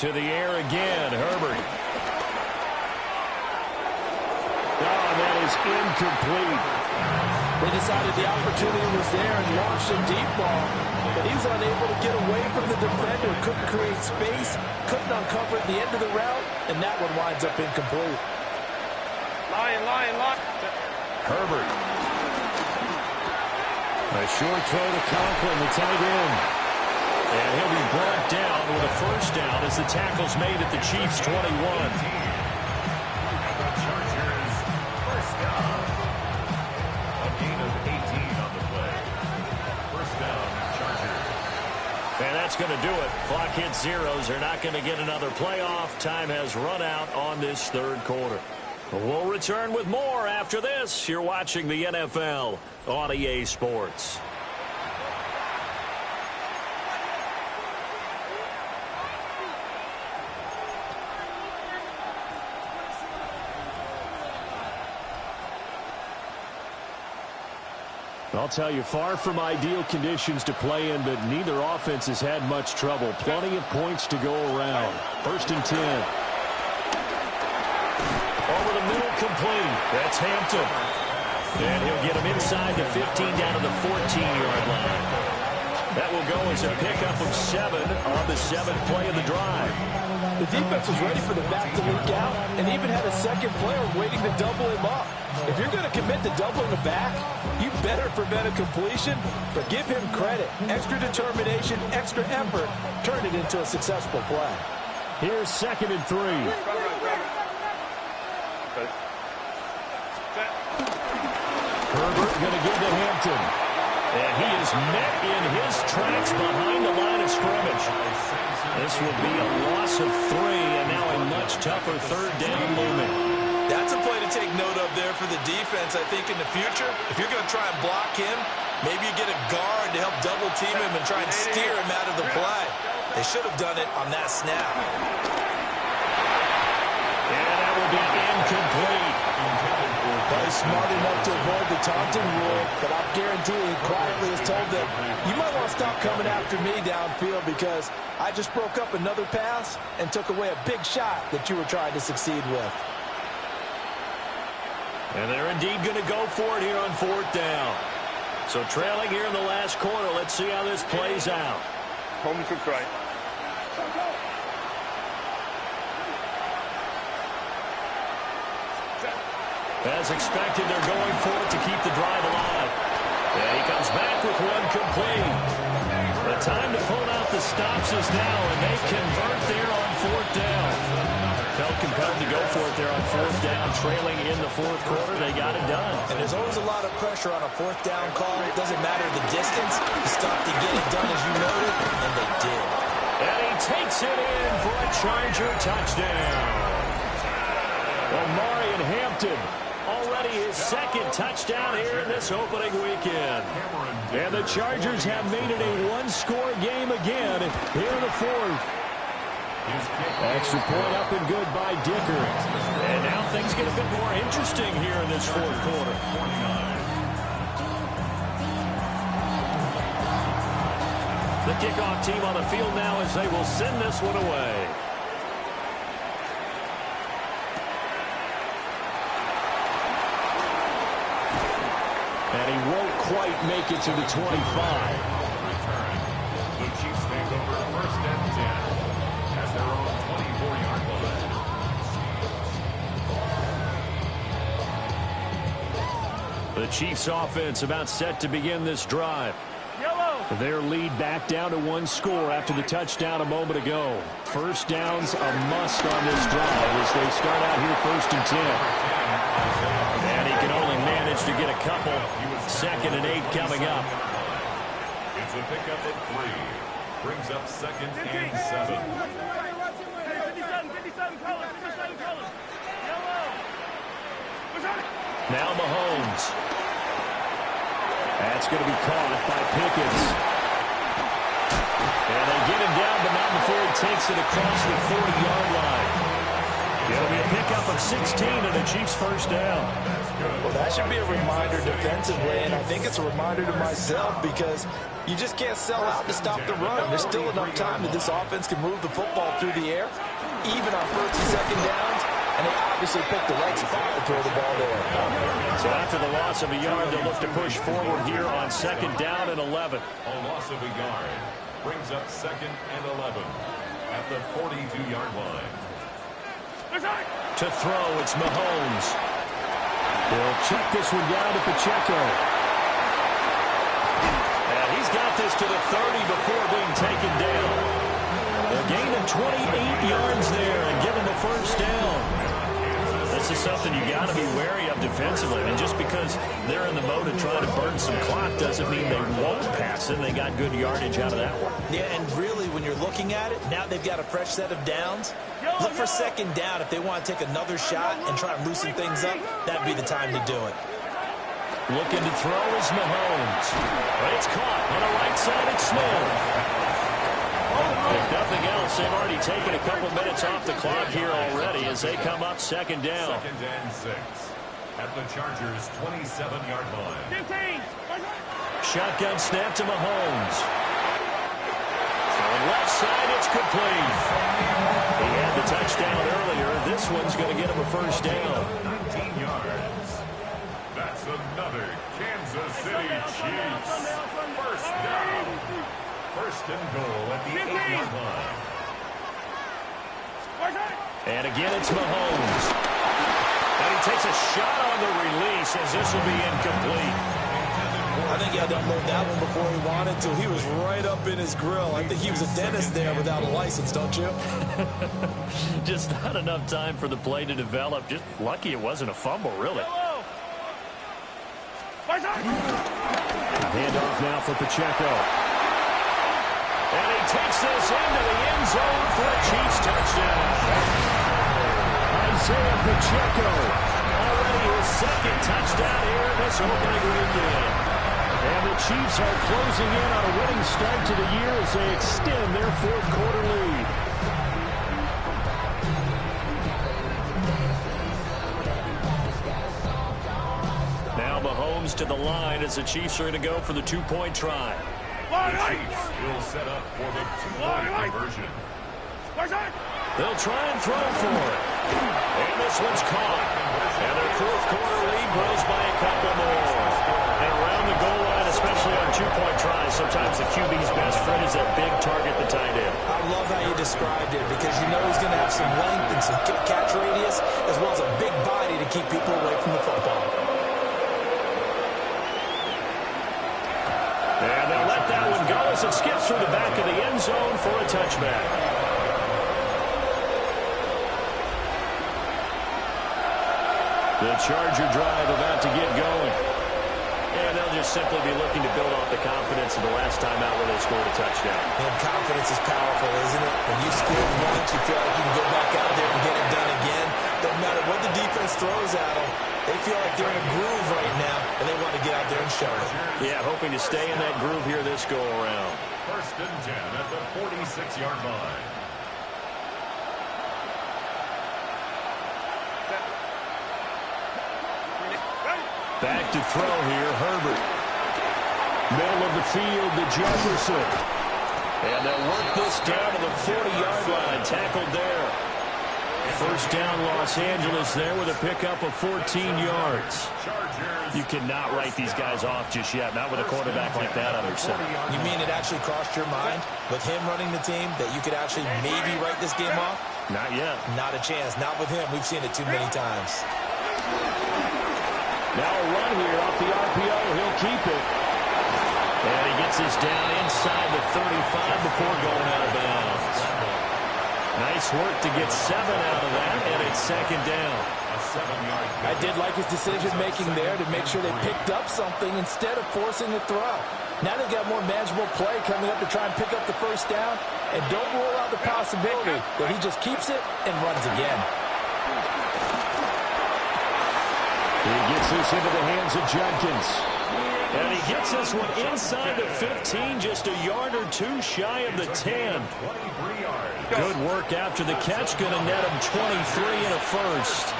To the air again, Herbert. Oh, that is incomplete. They decided the opportunity was there and launched a deep ball, but he was unable to get away from the defender, couldn't create space, couldn't uncover at the end of the route, and that one winds up incomplete. Lion. Herbert. A short throw to Conklin, the tight end. And he'll be brought down with a first down as the tackle's made at the Chiefs' 21. And that's going to do it. Clock hits zeros. They're not going to get another playoff. Time has run out on this third quarter. We'll return with more after this. You're watching the NFL on EA Sports. I'll tell you, far from ideal conditions to play in, but neither offense has had much trouble. Plenty of points to go around. 1st and 10. Over the middle, complete. That's Hampton. And he'll get him inside the 15 down to the 14-yard line. That will go as a pickup of 7 on the 7th play of the drive. The defense was ready for the back to leak out and even had a second player waiting to double him up. If you're going to commit to doubling the back, you better prevent a completion, but give him credit. Extra determination, extra effort, turn it into a successful play. Here's 2nd and 3. Herbert going to give to Hampton. And he is met in his tracks behind the line of scrimmage. This will be a loss of 3, and now a much tougher 3rd down movement. That's a play to take note of there for the defense, I think, in the future. If you're going to try and block him, maybe you get a guard to help double-team him and try and steer him out of the play. They should have done it on that snap. And that will be incomplete. He's smart enough to avoid the taunting rule, but I guarantee he quietly has told them, you might want to stop coming after me downfield because I just broke up another pass and took away a big shot that you were trying to succeed with. And they're indeed going to go for it here on 4th down. So trailing here in the last quarter, let's see how this plays out. Home to right. As expected, they're going for it to keep the drive alive. And he comes back with one complete. The time to pull out the stops is now, and they convert there on 4th down. Felt compelled to go for it there on 4th down, trailing in the 4th quarter. They got it done. And there's always a lot of pressure on a 4th down call. It doesn't matter the distance. You stop to get it done as you noted, and they did. And he takes it in for a Charger touchdown. Omarion Hampton. Already his 2nd touchdown here in this opening weekend. And the Chargers have made it a one-score game again here in the 4th. Extra point up and good by Dicker. And now things get a bit more interesting here in this 4th quarter. The kickoff team on the field now as they will send this one away. And he won't quite make it to the 25. The Chiefs take over 1st and 10 at their own 24-yard line. The Chiefs offense about set to begin this drive. Their lead back down to 1 score after the touchdown a moment ago. 1st down's a must on this drive as they start out here 1st and 10. And he can only manage to get a couple. 2nd and 8 coming up. It's a pickup of 3. Brings up 2nd and 7. 57 colors. Yellow. Now Mahomes. That's going to be caught by Pickens. And they get him down, but not before he takes it across the 40-yard line. It'll be a pickup of 16 and a Chiefs 1st down. Well, that should be a reminder defensively, and I think it's a reminder to myself because you just can't sell out to stop the run. There's still enough time that this offense can move the football through the air, even on 1st and 2nd downs, and they obviously picked the right spot to throw the ball there. So after the loss of a yard, they'll look to push forward here on 2nd down and 11. A loss of a yard brings up 2nd and 11 at the 42-yard line. To throw, it's Mahomes. He'll check this one down to Pacheco. And he's got this to the 30 before being taken down. A gain of 28 yards there and give him the 1st down. This is something you got to be wary of defensively. And just because they're in the mode of trying to burn some clock doesn't mean they won't pass it. They got good yardage out of that one. Yeah, and really, when you're looking at it, now they've got a fresh set of downs. Look for 2nd down if they want to take another shot and try to loosen things up. That'd be the time to do it. Looking to throw is Mahomes. But it's caught on the right side. It's Smith. If nothing else, they've already taken a couple minutes off the clock here already as they come up 2nd down. 2nd and 6 at the Chargers' 27-yard line. 15. Shotgun snap to Mahomes. From left side, it's complete. He had the touchdown earlier. This one's going to get him a first down. 19 yards. That's another Kansas City Chiefs. First down. First and goal at the 8-yard line. And again, it's Mahomes. And he takes a shot on the release as this will be incomplete. I think he had to unload that one before he wanted to. He was right up in his grill. I think he was a dentist there without a license, don't you? Just not enough time for the play to develop. Just lucky it wasn't a fumble, really. Handoff now for Pacheco. And he takes this into the end zone for a Chiefs touchdown. Isaiah Pacheco, already his second touchdown here this opening weekend. And the Chiefs are closing in on a winning start to the year as they extend their fourth-quarter lead. Now Mahomes to the line as the Chiefs are going to go for the two-point try. The Chiefs will set up for the two-point conversion. They'll try and throw for it. And this one's caught. And their fourth-quarter lead grows by a couple more. And around the goal line, especially on two-point tries, sometimes the QB's best friend is that big target, the tight end. I love how you described it because you know he's going to have some length and some catch radius as well as a big body to keep people away from the football. And they'll let that one go as it skips through the back of the end zone for a touchback. The Charger drive about to get going. And they'll just simply be looking to build off the confidence of the last time out where they scored a touchdown. And confidence is powerful, isn't it? When you score once, you feel like you can go back out there and get it done again. Doesn't matter what the defense throws at them. They feel like they're in a groove right now, and they want to get out there and show it. Yeah, hoping to stay in that groove here this go-around. First and 10 at the 46-yard line. Back to throw here, Herbert. Middle of the field to Jefferson. And they'll work this down to the 40-yard line, tackled there. First down, Los Angeles there with a pickup of 14 yards. You cannot write these guys off just yet, not with a quarterback like that under center. You mean it actually crossed your mind with him running the team that you could actually maybe write this game off? Not yet. Not a chance. Not with him. We've seen it too many times. Now a run here off the RPO. He'll keep it. And he gets this down inside the 35 before going out of bounds. Nice work to get 7 out of that, and it's second down. I did like his decision-making there to make sure they picked up something instead of forcing the throw. Now they've got more manageable play coming up to try and pick up the first down, and don't rule out the possibility that he just keeps it and runs again. He gets this into the hands of Judkins. And he gets this one inside the 15, just a yard or two shy of the 10. Good work after the catch, going to net him 23 and a first.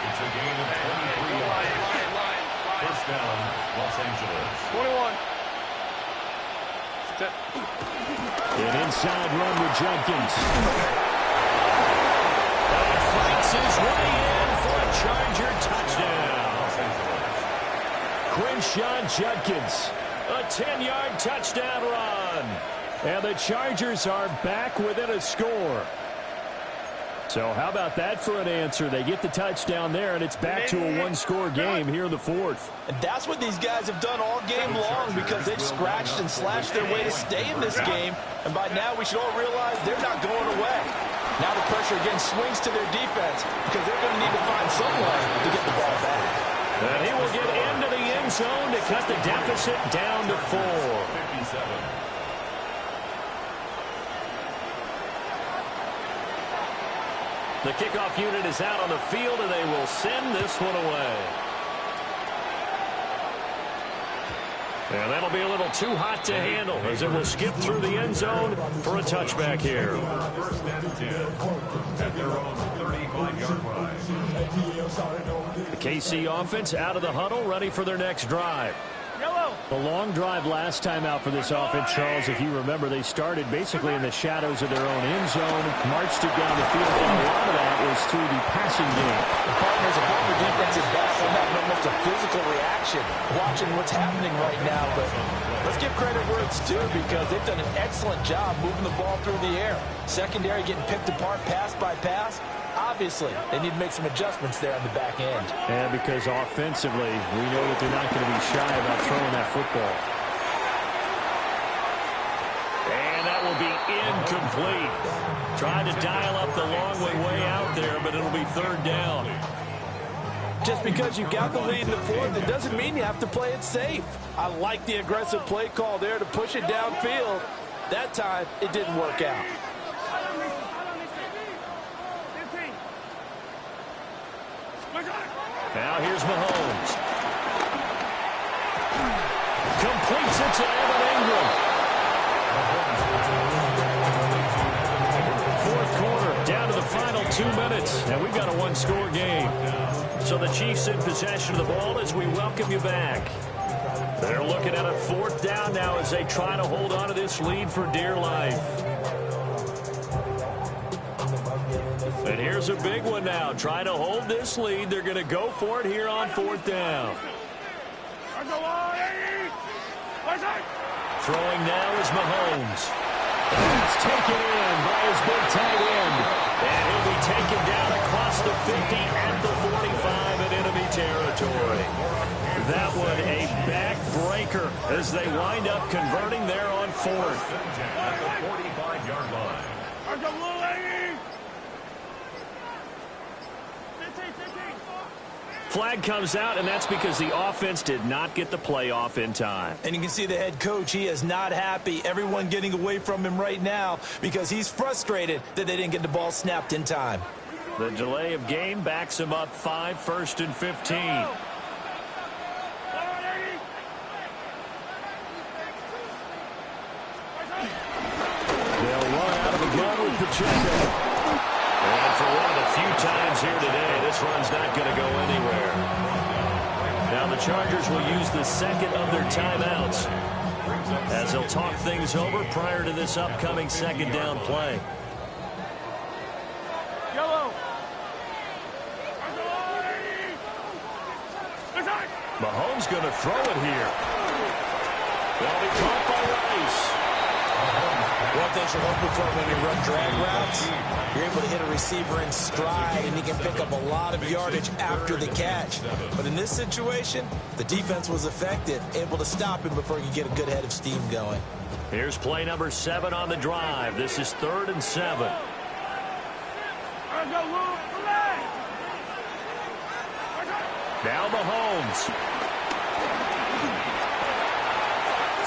It's a gain of 23 yards. First down, Los Angeles. 21. An inside run with Judkins. And he fights his way in for a Charger touchdown. Quinshon Judkins, a 10-yard touchdown run. And the Chargers are back within a score. So how about that for an answer? They get the touchdown there, and it's back to a one-score game here in the fourth. And that's what these guys have done all game long because they've scratched and slashed their way to stay in this game. And by now, we should all realize they're not going away. Now the pressure again swings to their defense because they're going to need to find some way to get the ball back. And he will get into the end zone to cut the deficit down to 4. 57. The kickoff unit is out on the field, and they will send this one away. And that'll be a little too hot to handle as it will skip through the end zone for a touchback here. First and 10 at their own 35-yard line. The KC offense out of the huddle, ready for their next drive. Yellow. A long drive last time out for this offense, Charles. If you remember, they started basically in the shadows of their own end zone, marched it down the field, and a lot of that was through the passing game. The partners of former defensive back on that almost a physical reaction, watching what's happening right now. But let's give credit where it's due, because they've done an excellent job moving the ball through the air. Secondary getting picked apart pass by pass. Obviously, they need to make some adjustments there on the back end. And because offensively, we know that they're not going to be shy about throwing that football. And that will be incomplete. Trying to dial up the long way out there, but it'll be third down. Just because you got the lead in the fourth, it doesn't mean you have to play it safe. I like the aggressive play call there to push it downfield. That time, it didn't work out. Now here's Mahomes. Completes it to Evan Ingram. Fourth quarter, down to the final 2 minutes, and we've got a one-score game. So the Chiefs in possession of the ball as we welcome you back. They're looking at a fourth down now as they try to hold on to this lead for dear life. And here's a big one now. Trying to hold this lead. They're going to go for it here on fourth down. Throwing now is Mahomes. It's taken in by his big tight end. And he'll be taken down across the 50 at the 45 in enemy territory. That one a backbreaker as they wind up converting there on fourth. At the 45-yard line. Flag comes out, and that's because the offense did not get the play off in time. And you can see the head coach, he is not happy. Everyone getting away from him right now because he's frustrated that they didn't get the ball snapped in time. The delay of game backs him up 5, 1st and 15. They'll run out of the gun with Pacheco. And for one of the few times here today, this run's not going to go anywhere. Now the Chargers will use the second of their timeouts as they'll talk things over prior to this upcoming second down play. Mahomes going to throw it here. They'll be caught by Rice. One thing you're hoping for when you run drag routes, you're able to hit a receiver in stride, and he can pick up a lot of yardage after the catch. But in this situation, the defense was effective, able to stop him before he could get a good head of steam going. Here's play number 7 on the drive. This is 3rd and 7. Now Mahomes.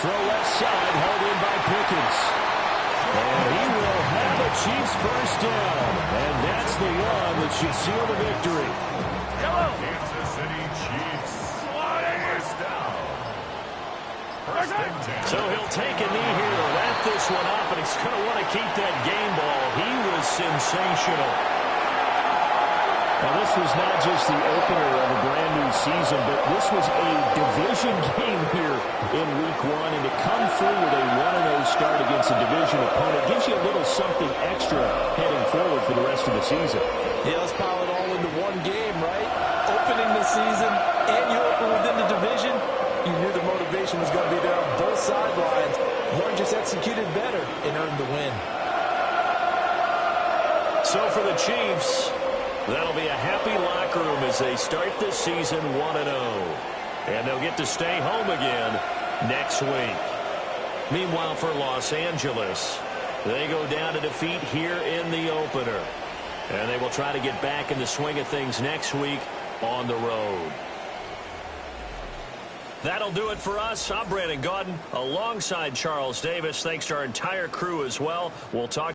Throw left side, held in by Pickens. And he will have a Chiefs first down. And that's the one that should seal the victory. Kansas City Chiefs. First down. First and 10. So he'll take a knee here to wrap this one up, and he's going to want to keep that game ball. He was sensational. Now, this was not just the opener of a brand-new season, but this was a division game here in Week 1, and to come through with a 1-0 start against a division opponent gives you a little something extra heading forward for the rest of the season. Yeah, let's pile it all into one game, right? Opening the season, and you open within the division, you knew the motivation was going to be there on both sidelines. One just executed better and earned the win. So for the Chiefs, that'll be a happy locker room as they start this season 1-0. And they'll get to stay home again next week. Meanwhile, for Los Angeles, they go down to defeat here in the opener. And they will try to get back in the swing of things next week on the road. That'll do it for us. I'm Brandon Gaudin alongside Charles Davis. Thanks to our entire crew as well. We'll talk